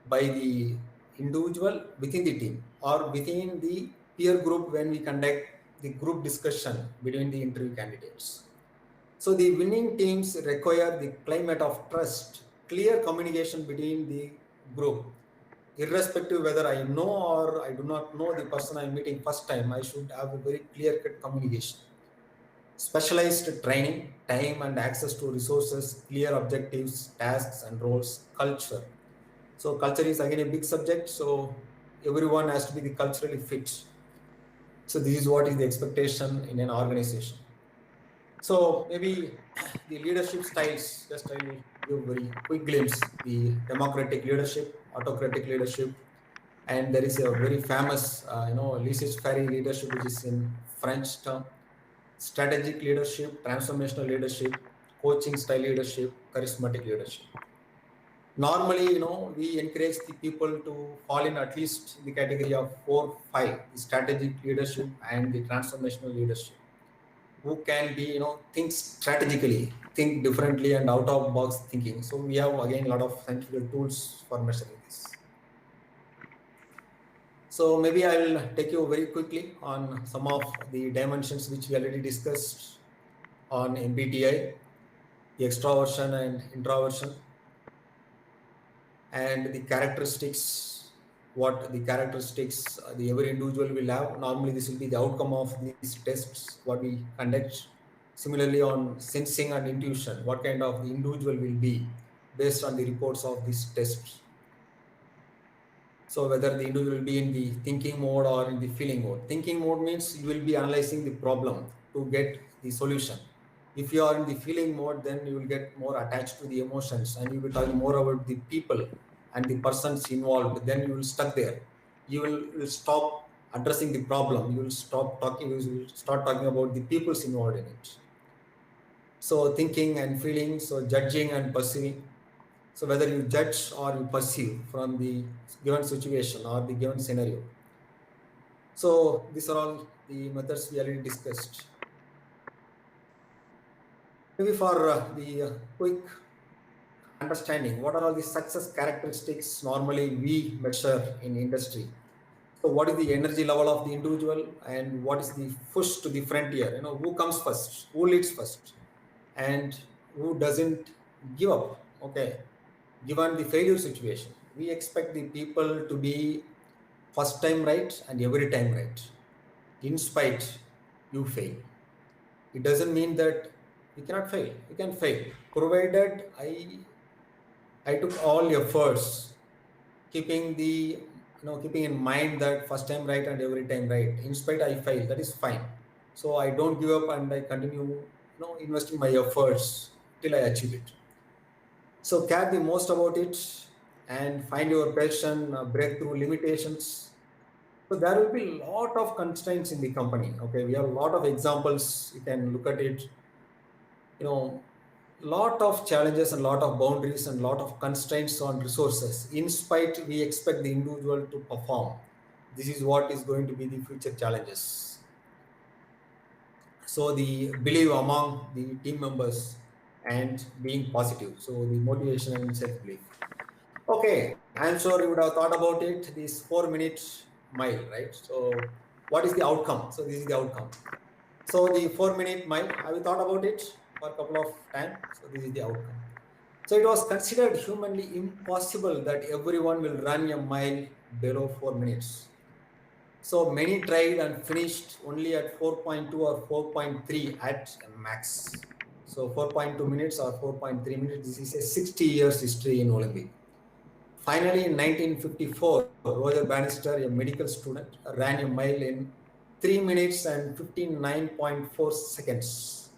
S3: by the individual within the team or within the peer group when we conduct the group discussion between the interview candidates. So the winning teams require the climate of trust, clear communication between the group. Irrespective whether I know or I do not know the person I'm meeting first time, I should have a very clear-cut communication. Specialized training, time and access to resources, clear objectives, tasks and roles, culture. So culture is again a big subject. So everyone has to be the culturally fit. So this is what is the expectation in an organization. So maybe the leadership styles, just I will give a very quick glimpse: the democratic leadership, autocratic leadership, And there is a very famous, laissez-faire leadership, which is in French term, strategic leadership, transformational leadership, coaching style leadership, charismatic leadership. Normally, we encourage the people to fall in at least in the category of 4, 5, the strategic leadership and the transformational leadership, who can be, think strategically, think differently and out of box thinking. So we have again a lot of scientific tools for measuring this. So maybe I'll take you very quickly on some of the dimensions which we already discussed on MBTI, the extroversion and introversion, and the characteristics, what the characteristics the every individual will have. Normally this will be the outcome of these tests, what we conduct. Similarly on sensing and intuition, what kind of the individual will be based on the reports of these tests. So whether the individual will be in the thinking mode or in the feeling mode. Thinking mode means you will be analyzing the problem to get the solution. If you are in the feeling mode, then you will get more attached to the emotions and you will talk more about the people and the persons involved. Then you will stuck there. You will stop addressing the problem. You will stop talking. You will start talking about the people's involved in it. So thinking and feeling, so judging and perceiving. So whether you judge or you perceive from the given situation or the given scenario. So these are all the methods we already discussed. Maybe for the quick understanding, what are all the success characteristics normally we measure in industry? So what is the energy level of the individual and what is the push to the frontier? Who comes first, who leads first, and who doesn't give up? Okay. Given the failure situation, we expect the people to be first time right and every time right. In spite, you fail. It doesn't mean that you cannot fail. You can fail, provided I took all efforts, keeping in mind that first time right and every time right. In spite, I fail. That is fine. So I don't give up and I continue, investing my efforts till I achieve it. So care the most about it and find your passion, break through limitations. So there will be a lot of constraints in the company. Okay, we have a lot of examples. You can look at it. Lot of challenges and lot of boundaries and lot of constraints on resources. In spite, we expect the individual to perform. This is what is going to be the future challenges. So the belief among the team members and being positive. So the motivation and self-belief. Okay, I'm sure you would have thought about it, this 4-minute mile, right? So what is the outcome? So this is the outcome. So the 4-minute mile, have you thought about it for a couple of times? So this is the outcome. So it was considered humanly impossible that everyone will run a mile below 4 minutes. So many tried and finished only at 4.2 or 4.3 at max. So 4.2 minutes or 4.3 minutes, this is a 60 years history in Olympic. Finally, in 1954, Roger Bannister, a medical student, ran a mile in 3 minutes and 59.4 seconds,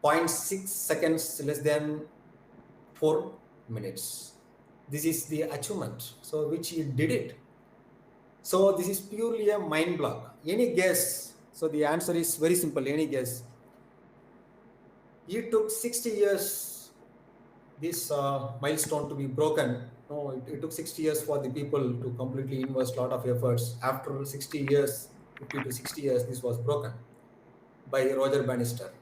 S3: 0.6 seconds less than 4 minutes. This is the achievement, so which he did it. So this is purely a mind block. Any guess? So the answer is very simple, any guess? It took 60 years this milestone to be broken. No, it took 60 years for the people to completely invest a lot of efforts. After 60 years, 50 to 60 years, this was broken by Roger Bannister.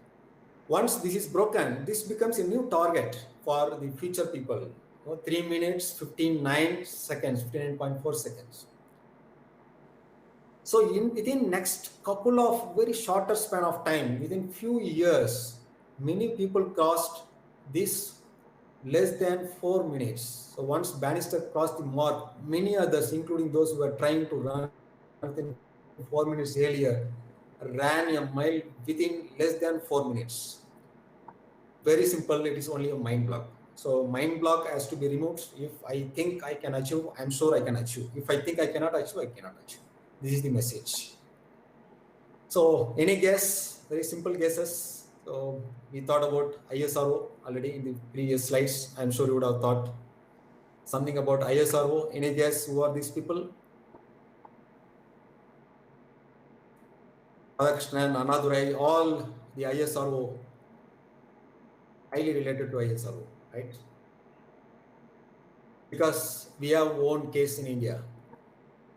S3: Once this is broken, this becomes a new target for the future people. 3 minutes, 59 seconds, 59.4 seconds. So within next couple of very shorter span of time, within few years, many people crossed this less than 4 minutes. So once Bannister crossed the mark, many others, including those who were trying to run within 4 minutes earlier, ran a mile within less than 4 minutes. Very simple, it is only a mind block. So mind block has to be removed. If I think I can achieve, I'm sure I can achieve. If I think I cannot achieve, I cannot achieve. This is the message. So any guess, very simple guesses. So we thought about ISRO already in the previous slides. I'm sure you would have thought something about ISRO. Any guess who are these people? Radhakrishnan, Annadurai, all the ISRO, highly related to ISRO, right? Because we have own case in India.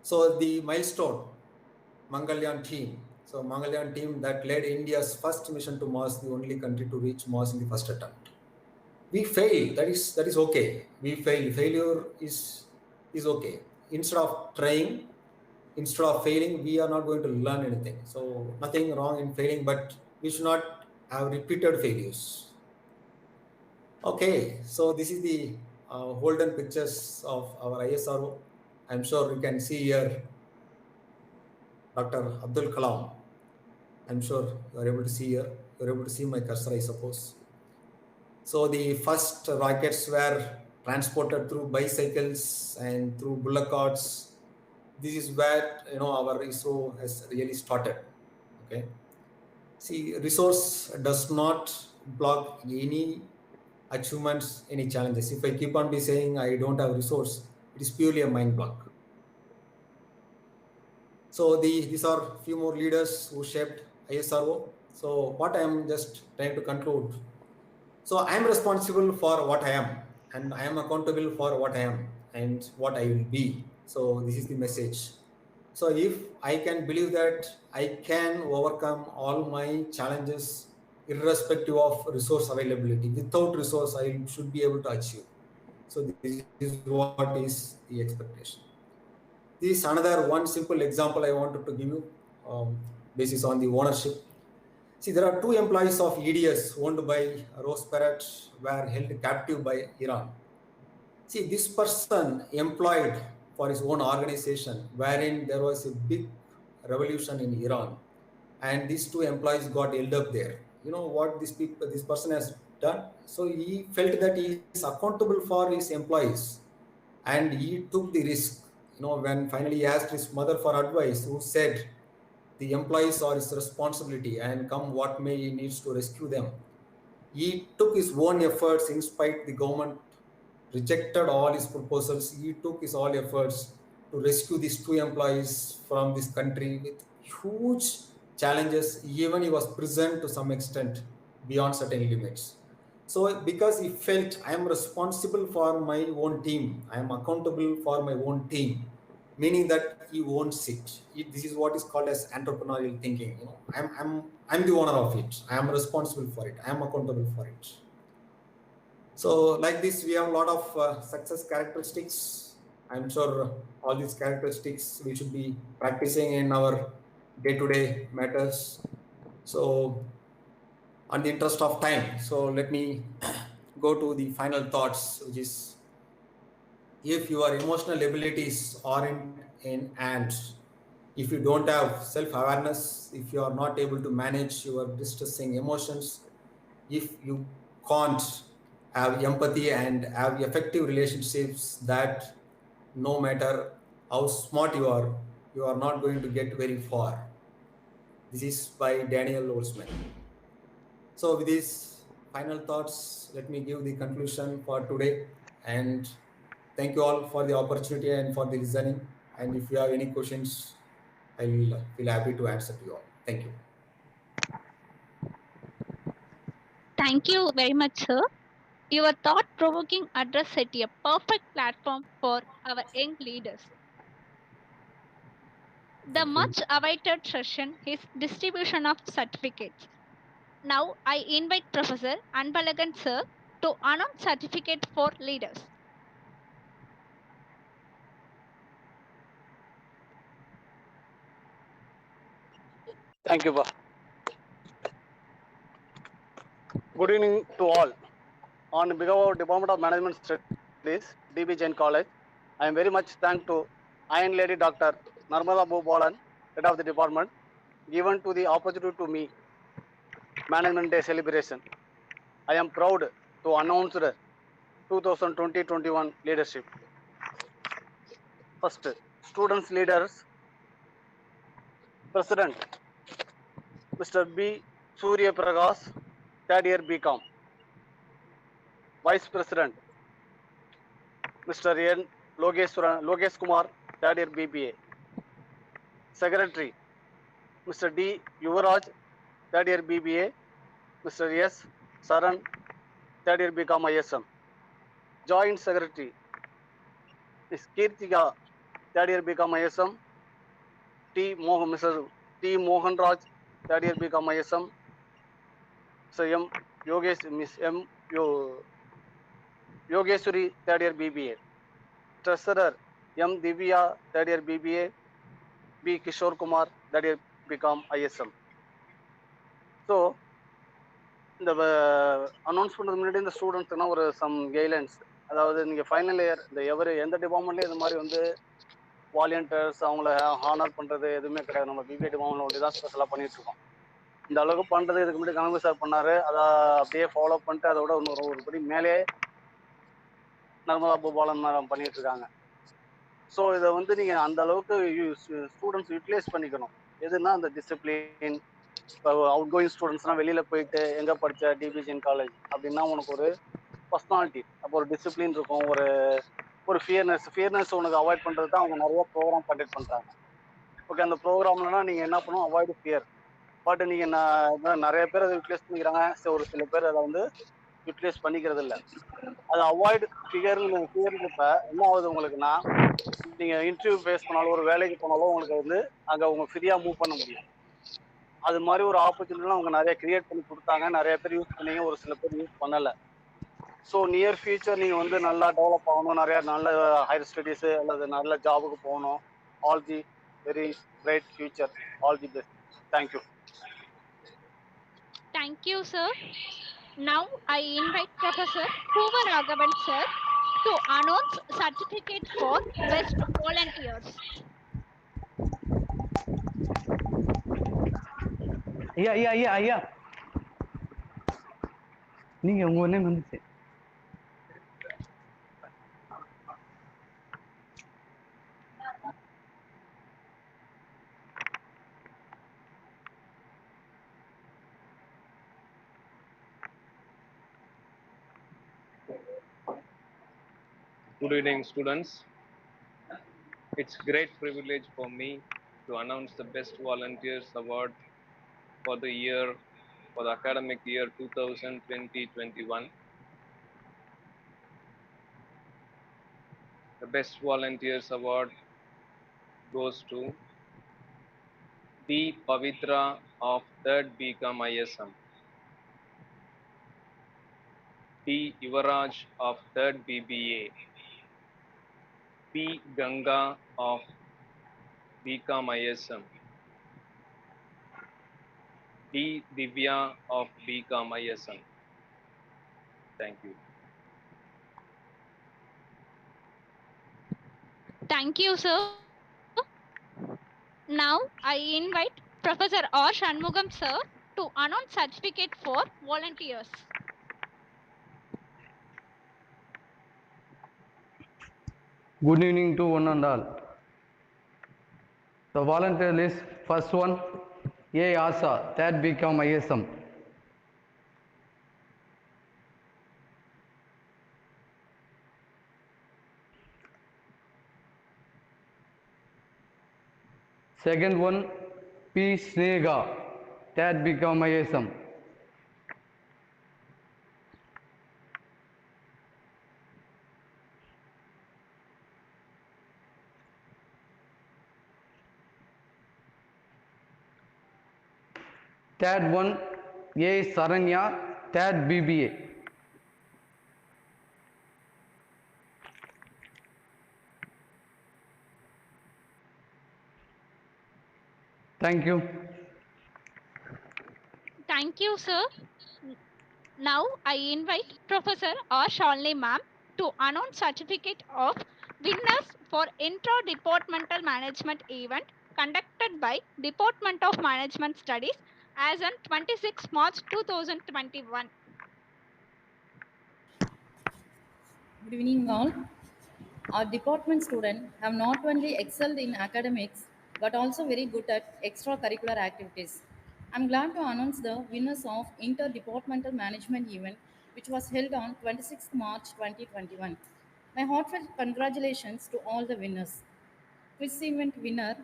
S3: So the milestone, Mangalyaan team. So Mangalyaan team that led India's first mission to Mars, the only country to reach Mars in the first attempt. We fail. That is okay. We fail. Failure is okay. Instead of trying, instead of failing, we are not going to learn anything. So nothing wrong in failing, but we should not have repeated failures. Okay, so this is the golden pictures of our ISRO. I'm sure you can see here Dr. Abdul Kalam. I'm sure you are able to see here. You're able to see my cursor, I suppose. So the first rockets were transported through bicycles and through bullock carts. This is where our ISRO has really started. Okay. See, resource does not block any achievements, any challenges. If I keep on be saying I don't have resource, it is purely a mind block. So these are few more leaders who shaped ISRO. So what I am just trying to conclude. So I am responsible for what I am, and I am accountable for what I am and what I will be. So this is the message. So if I can believe that I can overcome all my challenges irrespective of resource availability, without resource I should be able to achieve. So this is what is the expectation. This is another one simple example I wanted to give you, basis on the ownership. See, there are two employees of EDS owned by Rosparrot were held captive by Iran. See, this person employed for his own organization, wherein there was a big revolution in Iran, and these two employees got held up there. You know what this person has done? So he felt that he is accountable for his employees, and he took the risk. When finally he asked his mother for advice, who said, the employees are his responsibility, and come what may, he needs to rescue them. He took his own efforts in spite the government rejected all his proposals. He took his all efforts to rescue these two employees from this country with huge challenges. Even he was present to some extent beyond certain limits. So because he felt I am responsible for my own team, I am accountable for my own team, meaning that he owns it. This is what is called as entrepreneurial thinking. I'm the owner of it. I am responsible for it. I am accountable for it. So like this, we have a lot of success characteristics. I'm sure all these characteristics we should be practicing in our day-to-day matters. So on the interest of time, so let me go to the final thoughts, which is, if your emotional abilities aren't in hands, if you don't have self-awareness, if you are not able to manage your distressing emotions, if you can't have empathy and have effective relationships, that no matter how smart you are not going to get very far. This is by Daniel Olsman. So with these final thoughts, let me give the conclusion for today. And thank you all for the opportunity and for the listening. And if you have any questions, I will feel happy to answer to you all. Thank you.
S1: Thank you very much, sir. Your thought-provoking address set a perfect platform for our young leaders. The much-awaited session is distribution of certificates. Now I invite Professor Anbalagan sir to announce certificate for leaders.
S4: Thank you, Ba. Good evening to all. On behalf of Department of Management Studies, DB Jain College, I am very much thankful to Iron Lady Dr. Narmada Bhubalan, head of the department, given to the opportunity to me, Management Day celebration. I am proud to announce the 2020-21 leadership. First, students leaders, President, Mr. B. Surya Prakash, third year BCom. Vice President, Mr. N. Logesh Kumar, third year BBA. Secretary, Mr. D. Yuvaraj, third year BBA. Mr. S. Saran, third year BCom ISM. Joint Secretary, Ms. Kirtika, third year BCom ISM. Mr. T. Mohan Raj, third year BCom ISM. Mr. M. Yogesh, Ms. M. Yogeshwari, third year BBA. Treasurer, M. Divya, third year BBA. B. Kishore Kumar, third year BCom ISM. So இந்த announcement முன்னாடி இந்த ஸ்டூடெண்ட்ஸ்னா ஒரு some guidelines, அதாவது நீங்கள் final year இந்த எந்த டிபார்ட்மெண்ட்லேயும் இந்த மாதிரி வந்து வாலண்டியர்ஸ் அவங்கள ஹானர் பண்ணுறது எதுவுமே கிடையாது. நம்ம பிபிஏ டிபார்ட்மெண்ட் ஒட்டி தான் ஸ்பெஷலாக பண்ணிட்டு இருக்கோம். இந்த அளவுக்கு பண்ணுறது இதுக்கு முன்னாடி கனவு சார் பண்ணாரு, அதை அப்படியே ஃபாலோ பண்ணிட்டு அதோட ஒரு படி மேலே நர்மதா பூபாலன் மேடம் பண்ணிட்டு இருக்காங்க. ஸோ இதை வந்து நீங்கள் அந்த அளவுக்கு ஸ்டூடெண்ட்ஸ் யூட்டிலைஸ் பண்ணிக்கணும். எதுனா அந்த டிசிப்ளின், அவுட் கோயிங் ஸ்டூடெண்ட்ஸ்லாம் வெளியில் போயிட்டு எங்கே படித்த டிபிஜிஎன் காலேஜ் அப்படின்னா உனக்கு ஒரு பர்சனாலிட்டி, அப்போ ஒரு டிசிப்ளின் இருக்கும், ஒரு ஃபியர்னஸ் உனக்கு அவாய்ட் பண்ணுறது தான் அவங்க நிறைய ப்ரோக்ராம் கண்டக்ட் பண்ணுறாங்க. ஓகே, அந்த ப்ரோக்ராம்லனா நீங்கள் என்ன பண்ணணும், அவாய்டு ஃபியர். பட் நீங்கள் நிறைய பேர் அதை யூட்டிலைஸ் பண்ணிக்கிறாங்க, ஒரு சில பேர் அதை வந்து யூட்டிலைஸ் பண்ணிக்கிறது இல்லை. அது அவாய்டு ஃபியர்ன்றப்ப என்ன ஆகுது உங்களுக்குன்னா, நீங்கள் இன்டர்வியூ ஃபேஸ் பண்ணாலும் ஒரு வேலைக்கு போனாலும் உங்களுக்கு வந்து அங்கே உங்க ஃப்ரீயாக மூவ் பண்ண முடியும். அது மாதிரி ஒரு ஆப்பர்ச்சுனிட்டிலாம் அவங்க நிறைய கிரியேட் பண்ணி கொடுத்தாங்க. நிறைய பேர் யூஸ் பண்ணீங்க, ஒரு சில பேர் யூஸ் பண்ணலை. ஸோ நியர் ஃபியூச்சர் நீங்கள் வந்து நல்லா டெவலப் ஆகணும், நிறைய நல்ல ஹையர் ஸ்டடீஸு அல்லது நல்ல ஜாபுக்கு போகணும். All the very bright future, all the best. Thank you.
S1: Thank you, sir. Now I invite Professor Hoover Raghavan, sir, to announce certificate for best volunteers.
S5: ஐயா நீங்க உங்க நேம் வந்துச்சு.
S6: Good evening, students. It's great privilege for me to announce the Best Volunteers Award for the academic year 2020-21. The Best Volunteers Award goes to D. Pavitra of 3rd BCom ISM, D. Yuvaraj of 3rd BBA, P. Ganga of BCom ISM, D. Divya of BCom ISM. Thank you.
S1: Thank you, sir. Now I invite Professor R. Shanmugam, sir, to announce certificate for volunteers.
S5: Good evening to one and all. The volunteer list, first one, A. Asa, that become ISM. Second one, P. Snega, that become ISM. Third one, A. Saranya, that BBA. Thank you.
S1: Thank you, sir. Now I invite Professor R. Shalini ma'am to announce certificate of winners for intra-departmental management event conducted by Department of Management Studies as on 26 March 2021.
S7: Good evening all. Our department students have not only excelled in academics but also very good at extracurricular activities. I'm glad to announce the winners of Interdepartmental Management event which was held on 26 March 2021. My heartfelt congratulations to all the winners. Quiz event winner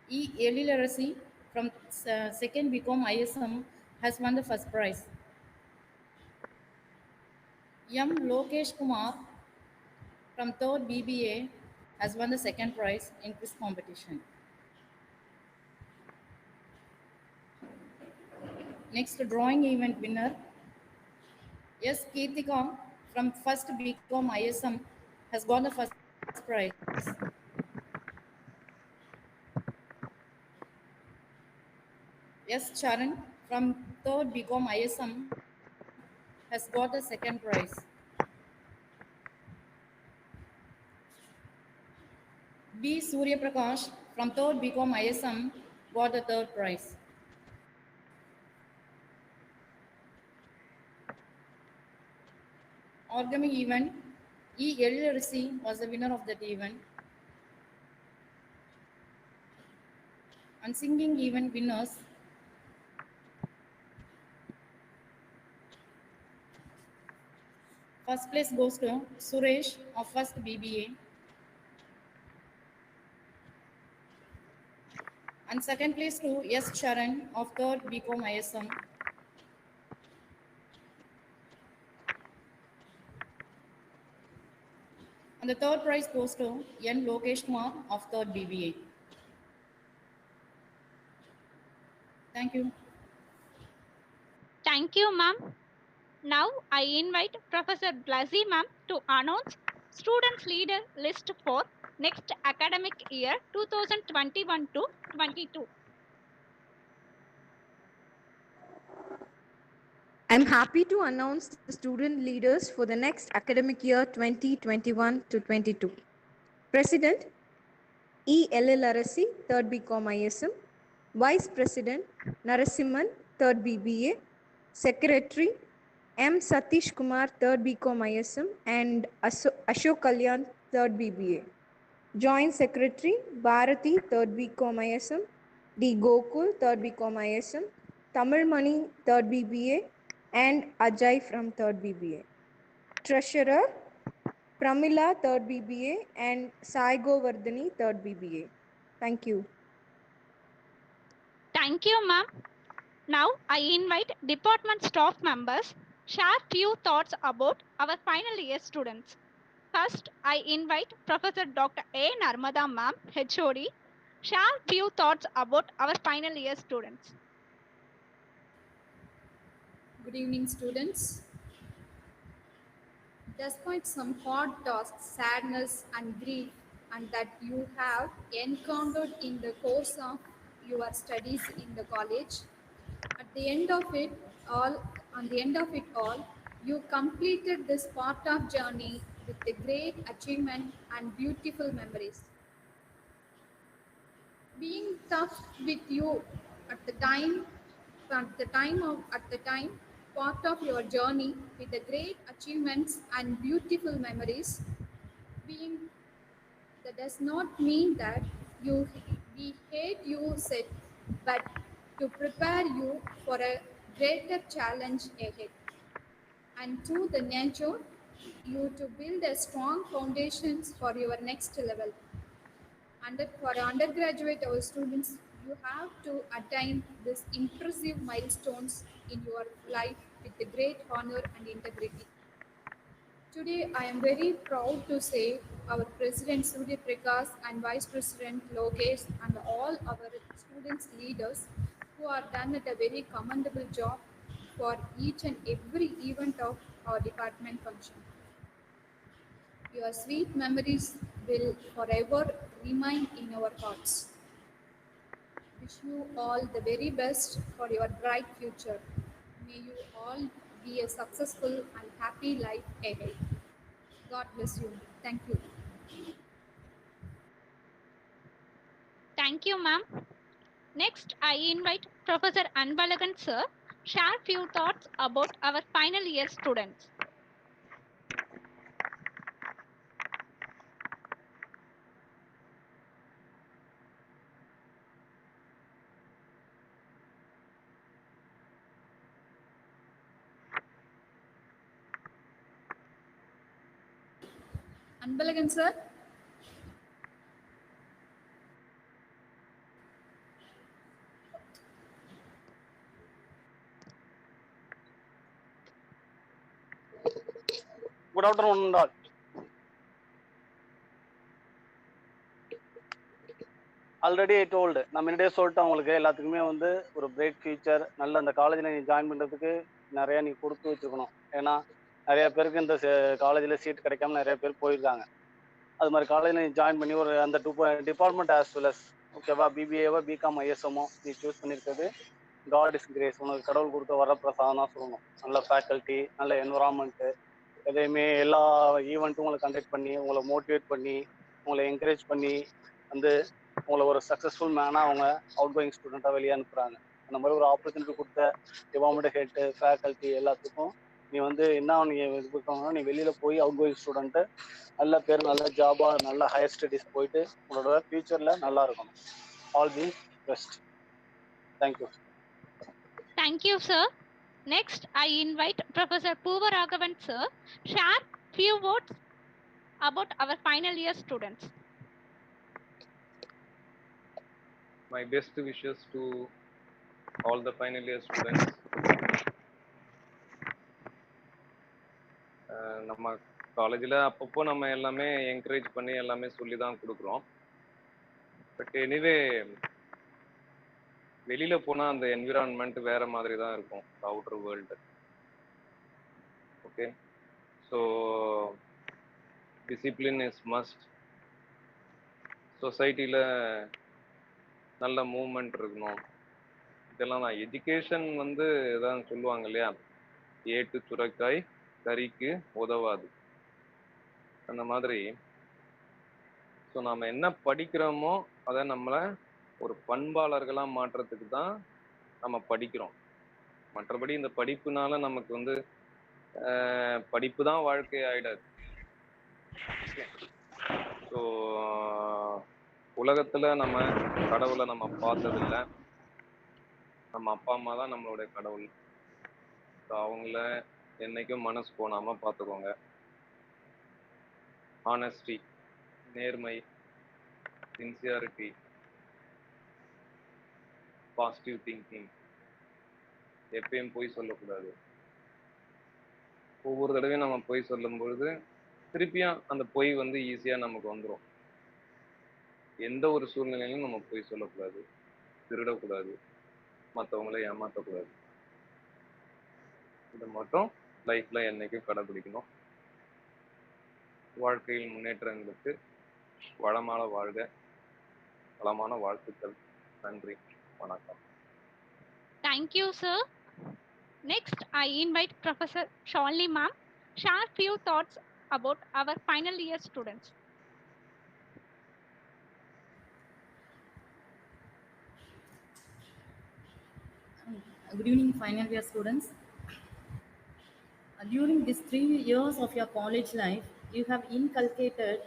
S7: E. Early Literacy from second BCom ISM has won the first prize. M. Lokesh Kumar from third BBA has won the second prize in quiz competition. Next drawing event winner S. Kirtika from first BCom ISM has got the first prize. S. Charan from third BCom ISM has got the second prize. B. Surya Prakash from third BCom ISM got the third prize. Origami event, E. Literacy was the winner of that event. And singing event winners, first place goes to Suresh of first BBA. And second place to S. Charan of third BCom ISM. And the third prize goes to N. Lokesh Kumar of third BBA. Thank you.
S1: Thank you, ma'am. Now I invite Professor Blasi ma'am to announce students leader list for next academic year 2021 to 22.
S8: I'm happy to announce the student leaders for the next academic year 2021 to 22. President E. L. Arasi, 3rd BCom ISM. Vice President Narasimhan, 3rd BBA. Secretary M. Satish Kumar, 3rd BCom ISM and Ashok Kalyan, 3rd BBA. Joint Secretary Bharati, 3rd BCom ISM. D. Gokul, 3rd BCom ISM. Tamil Mani, 3rd BBA and Ajay from 3rd BBA. Treasurer Pramila, 3rd BBA and Sai Govardhani, 3rd BBA. Thank you.
S1: Thank you, ma'am. Now I invite department staff members share few thoughts about our final year students. First, I invite Professor Dr. A. Narmada ma'am, HOD, share few thoughts about our final year students.
S2: Good evening, students. Despite some hard tasks, sadness, and grief, and that you have encountered in the course of your studies in the college, at the end of it all, on the end of it all, you completed this part of journey with a great achievement and beautiful memories. Being tough with you at the time part of your journey with the great achievements and beautiful memories, being that does not mean that you we hate you set, but to prepare you for a greater challenge ahead, and to the nature you to build a strong foundations for your next level. For undergraduate our students, you have to attain these impressive milestones in your life with a great honor and integrity. Today, I am very proud to say our President Surya Prakash and Vice President Lokesh and all our students leaders who are done at a very commendable job for each and every event of our department function. Your sweet memories will forever remain in our hearts. Wish you all the very best for your bright future. May you all be a successful and happy life ahead. God bless you. Thank you.
S1: Thank you, ma'am. Next, I invite Professor Anbalagan sir share few thoughts about our final year students.
S2: Anbalagan sir.
S4: Good afternoon all. Already told நான் முன்னாடியே சொல்லிட்டேன் உங்களுக்கு எல்லாத்துக்குமே வந்து ஒரு bright future நல்ல அந்த காலேஜில் நீ ஜாயின் பண்ணுறதுக்கு நிறையா நீ கொடுத்து வச்சுருக்கணும். ஏன்னா நிறைய பேருக்கு இந்த காலேஜில் சீட் கிடைக்காம நிறைய பேர் போயிருக்காங்க. அது மாதிரி காலேஜில் நீ ஜாயின் பண்ணி ஒரு அந்த டிபார்ட்மெண்ட் ஆஸ் வெல் அஸ் ஓகேவா, பிபிஏவோ பிகாம் ஐஎஸ்எம்மோ நீ சூஸ் பண்ணியிருக்கிறது காட் இஸ் கிரேஸ், உனக்கு கடவுள் கொடுத்த வர பிரசாதம் தான் சொல்லணும். நல்ல ஃபேக்கல்ட்டி, நல்ல என்வரான்மெண்ட்டு, எதையுமே எல்லா ஈவெண்ட்டும் உங்களை கண்டக்ட் பண்ணி உங்களை மோட்டிவேட் பண்ணி உங்களை என்கரேஜ் பண்ணி வந்து உங்களை ஒரு சக்ஸஸ்ஃபுல் மேனாக அவங்க அவுட் கோயிங் ஸ்டூடெண்ட்டாக வெளியே அனுப்புகிறாங்க. அந்த மாதிரி ஒரு ஆப்பர்ச்சுனிட்டி கொடுத்த டிபார்ட்மெண்ட் ஹெட்டு ஃபேக்கல்ட்டி எல்லாத்துக்கும் நீ வந்து என்ன நீ இது கொடுத்தோம்னா நீ வெளியில் போய் அவுட் கோயிங் ஸ்டூடெண்ட்டு நல்ல பேர், நல்ல ஜாபாக, நல்ல ஹையர் ஸ்டடீஸ் போயிட்டு உங்களோட ஃபியூச்சரில் நல்லா இருக்கணும். All the best. Thank you.
S1: Thank you, sir. Next, I invite Professor Poovaraghavan, sir, share few words about our final year students.
S6: My best wishes to all the final year students. நம்ம காலேஜில் அப்பப்போ நம்ம எல்லாமே என்கரேஜ் பண்ணி எல்லாமே சொல்லி தான் கொடுக்குறோம். பட் எனிவே வெளியில் போனால் அந்த என்விரான்மெண்ட் வேறு மாதிரி தான் இருக்கும், outer world. Okay, so discipline is must. சொசைட்டியில் நல்ல மூவ்மெண்ட் இருக்கணும். இதெல்லாம் தான் எஜுகேஷன் வந்து இதான் சொல்லுவாங்க இல்லையா, ஏட்டு சுரைக்காய் கறிக்கு உதவாது, அந்த மாதிரி. ஸோ நாம் என்ன படிக்கிறோமோ அதை நம்மளை ஒரு பண்பாளர்களாக மாற்றுறதுக்கு தான் நம்ம படிக்கிறோம். மற்றபடி இந்த படிப்புனால நமக்கு வந்து படிப்பு தான் வாழ்க்கை ஆயிடாது. ஸோ உலகத்தில் நம்ம கடவுளை நம்ம பார்த்ததில்லை, நம்ம அப்பா அம்மா தான் நம்மளுடைய கடவுள். ஸோ அவங்கள என்னைக்கும் மனசு போனாமல் பார்த்துக்கோங்க. ஆனஸ்டி, நேர்மை, சின்சியாரிட்டி, பாசிட்டிவ் திங்கிங், எப்பயும் பொய் சொல்லக்கூடாது. ஒவ்வொரு தடவையும் நம்ம பொய் சொல்லும் பொழுது திருப்பியும் அந்த பொய் வந்து ஈஸியாக நமக்கு வந்துடும். எந்த ஒரு சூழ்நிலையிலும் நம்ம பொய் சொல்லக்கூடாது, திருடக்கூடாது, மற்றவங்கள ஏமாற்றக்கூடாது. இதை மட்டும் லைஃப்பில் என்றைக்கும் கடைபிடிக்கணும். வாழ்க்கையில் முன்னேற்றங்களுக்கு வளமான வாழ்க, வளமான வாழ்த்துக்கள். நன்றி, வணக்கம்.
S1: Thank you, sir. Next, I invite Professor Shalini ma'am, share few thoughts about our final year students.
S7: Good evening, final year students. During these 3 years of your college life, you have inculcated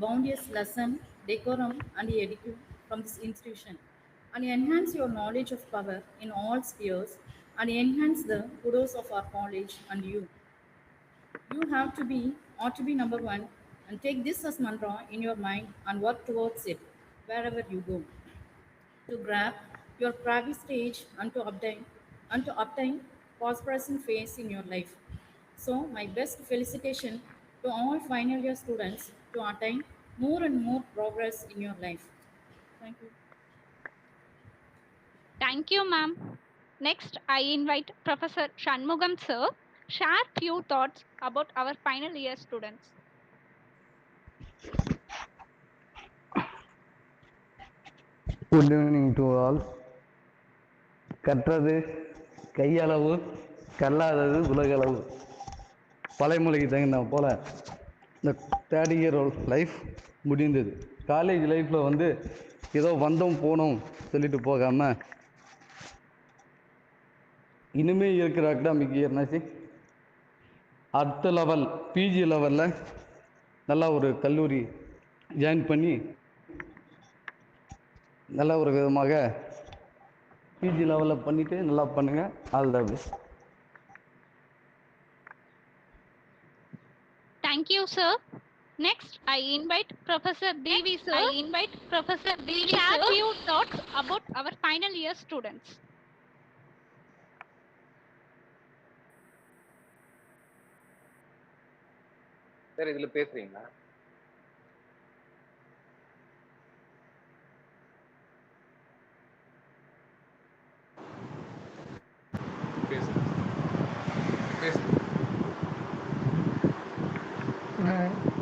S7: bounteous lesson, decorum, and etiquette from this institution, and enhance your knowledge of power in all spheres, and enhance the kudos of our college and you. You ought to be number one, and take this as mantra in your mind and work towards it wherever you go, to grab your craggy stage and to obtain prosperous phase in your life. So my best felicitation to all final year students to attain more and more progress in your life. Thank you.
S1: Thank you, ma'am. Next, I invite Professor Shanmugam, sir, share few thoughts about our final year students.
S5: Good evening to all. கற்றது கையளவு, கல்லாதது உலகளவு. பழைமொழிக்கு தகுந்த போல் இந்த third year life முடிந்தது. College லைஃப்பில் வந்து ஏதோ வந்தோம் போனோம் சொல்லிட்டு போகாமல் இனிமேல் இருக்கிற அகாடமிக் இயர்னாச்சு அடுத்த லெவல் பிஜி லெவலில் நல்லா ஒரு கல்லூரி ஜாயின் பண்ணி நல்ல ஒரு விதமாக பிஜி லெவலில் பண்ணிவிட்டு நல்லா பண்ணுங்கள். All the best.
S1: Thank you, sir. Next, I invite Professor B.V. sir. Share few thoughts about our final year students.
S6: Sir இதுல பேசுறீங்களா? பேசுங்க.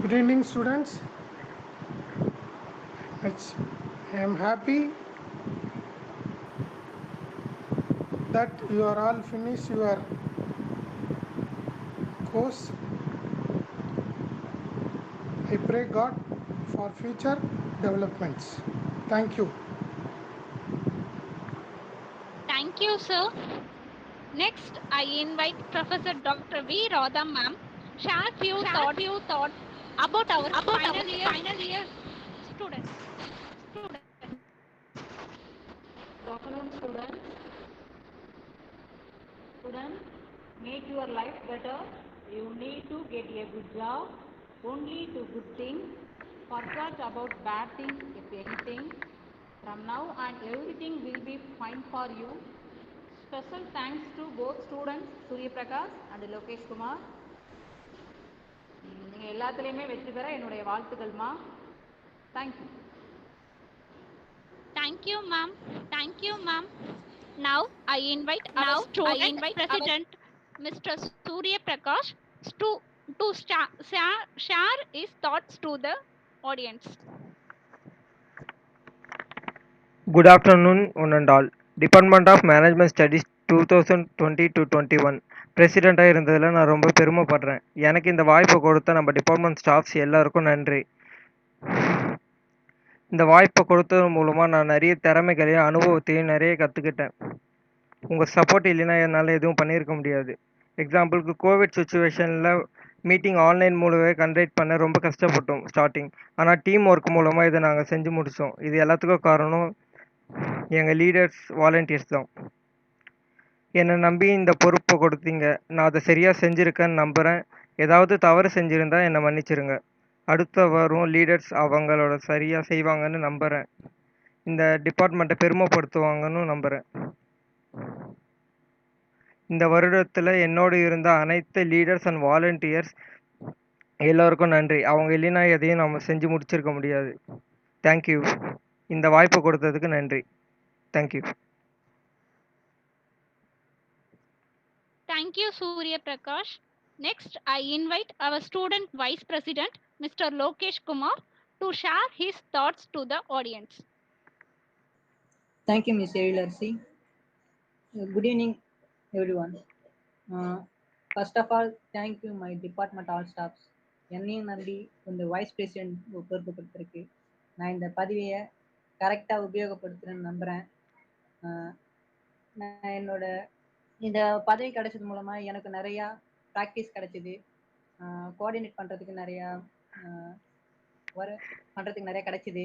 S9: Good evening, students. I am happy that you are all finished your course. I pray God for future developments. Thank you.
S1: Thank you, sir. Next, I invite Professor Dr. V. Radha ma'am share few thoughts about our final year students.
S10: Good afternoon, students. Students, make your life better. You need to get a good job. Only do good things. Forget about bad things, if anything. From now on, everything will be fine for you. Special thanks to both students, Surya Prakash and Lokesh Kumar. நீங்கள் எல்லாத்துலேயுமே வெற்றி பெற என்னுடைய வாழ்த்துக்கள்மா. Thank you.
S1: Thank you, ma'am. Now I invite our student president, Mr. Surya Prakash, to share his thoughts to the audience.
S11: Good afternoon, one and all. Department of Management Studies 2020 to 21 பிரசிடெண்ட்டாக இருந்ததில் நான் ரொம்ப பெருமைப்படுறேன். எனக்கு இந்த வாய்ப்பை கொடுத்த நம்ம டிபார்ட்மெண்ட் ஸ்டாஃப்ஸ் எல்லாருக்கும் நன்றி. இந்த வாய்ப்பை கொடுத்தது மூலமாக நான் நிறைய திறமைகளையும் அனுபவத்தையும் நிறைய கற்றுக்கிட்டேன். உங்கள் சப்போர்ட் இல்லைன்னா என்னால் எதுவும் பண்ணியிருக்க முடியாது. எக்ஸாம்பிளுக்கு கோவிட் சுச்சுவேஷனில் மீட்டிங் ஆன்லைன் மூலமே கண்டக்ட் பண்ண ரொம்ப கஷ்டப்பட்டோம் ஸ்டார்டிங். ஆனால் டீம் ஒர்க் மூலமாக இதை நாங்கள் செஞ்சு முடித்தோம். இது எல்லாத்துக்கும் காரணம் எங்கள் லீடர்ஸ், வாலண்டியர்ஸ் தான். என்னை நம்பி இந்த பொறுப்பை கொடுத்தீங்க. நான் அதை சரியாக செஞ்சுருக்கேன்னு நம்புகிறேன். ஏதாவது தவறு செஞ்சுருந்தா என்னை மன்னிச்சிருங்க. அடுத்த வரும் லீடர்ஸ் அவங்களோட சரியாக செய்வாங்கன்னு நம்புகிறேன். இந்த டிபார்ட்மெண்ட்டை பெருமைப்படுத்துவாங்கன்னு நம்புகிறேன். இந்த வருடத்தில் என்னோடு இருந்த அனைத்து லீடர்ஸ் அண்ட் வாலண்டியர்ஸ் எல்லோருக்கும் நன்றி. அவங்க இல்லைன்னா எதையும் நம்ம செஞ்சு முடிச்சிருக்க முடியாது. தேங்க்யூ. இந்த வாய்ப்பை கொடுத்ததுக்கு நன்றி. Thank you.
S1: Thank you, Surya Prakash. Next, I invite our student vice president, Mr. Lokesh Kumar, to share his thoughts to the audience.
S12: Thank you, Ms. Erilarsi. Good evening, everyone. First of all, thank you, my department all staffs. என்னையும் நம்பி இந்த vice president பொறுப்பு கொடுத்துருக்கு. நான் இந்த பதவியை கரெக்டாக உபயோகப்படுத்துகிறேன்னு நம்புகிறேன். நான் என்னோட இந்த பதவி கிடைச்சது மூலமாக எனக்கு நிறையா ப்ராக்டிஸ் கிடைச்சிது. கோஆர்டினேட் பண்ணுறதுக்கு நிறையா நிறையா கிடைச்சிது.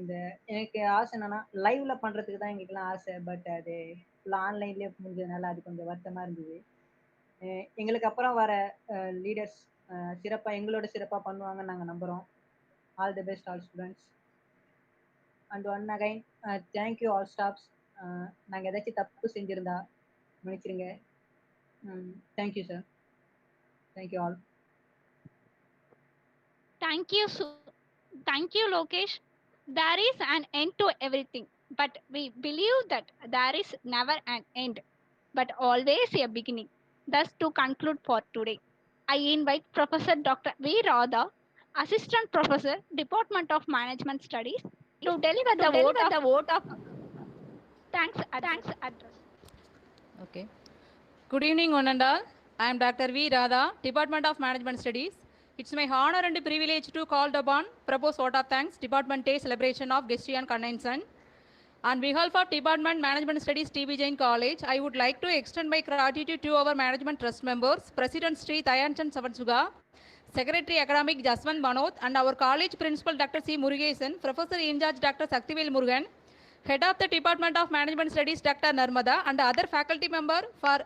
S12: இந்த எனக்கு ஆசை என்னன்னா லைவ்ல பண்ணுறதுக்கு தான் எங்களுக்குலாம் ஆசை. பட் அது ஃபுல்லாக ஆன்லைன்லேயே முடிஞ்சதுனால அது கொஞ்சம் வருத்தமாக இருந்தது. எங்களுக்கு அப்புறம் வர லீடர்ஸ் எங்களோட சிறப்பாக பண்ணுவாங்கன்னு நாங்கள் நம்புகிறோம். All the best all students. And one again thank you all staffs. நாங்கள் ஏதாச்சும் தப்பு செஞ்சுருந்தா மன்னிச்சிருங்க. Thank you sir. Thank you all.
S1: Thank you, Lokesh. There is an end to everything, but we believe that there is never an end, but always a beginning. Thus, to conclude for today, I invite Professor Dr. V. Radha, Assistant Professor, Department of Management Studies, to deliver the vote of thanks address.
S10: Okay. Good evening, one and all. I am Dr. V. Radha, Department of Management Studies. It's my honor and privilege to call upon propose vote of thanks, Department Day celebration of Gestry and Convention. On behalf of Department Management Studies, TB Jain College, I would like to extend my gratitude to our Management Trust members, President Sri Dayanchan Savansuga, Secretary Academic Jaswant Manot, and our college principal Dr. C. Murugesan, Professor in charge Dr. Saktivel Murugan, Head of the Department of Management Studies Dr. Narmada, and other faculty member for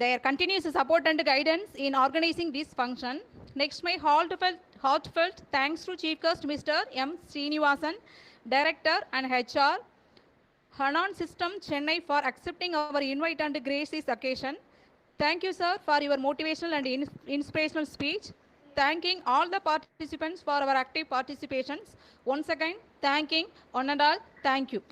S10: their continuous support and guidance in organizing this function. Next, my heartfelt thanks to Chief Guest Mr. M. Srinivasan, Director and HR, Hanan System Chennai, for accepting our invite and grace this occasion. Thank you, sir, for your motivational and inspirational speech. Thanking all the participants for our active participations. Once again, thanking one and all. Thank you.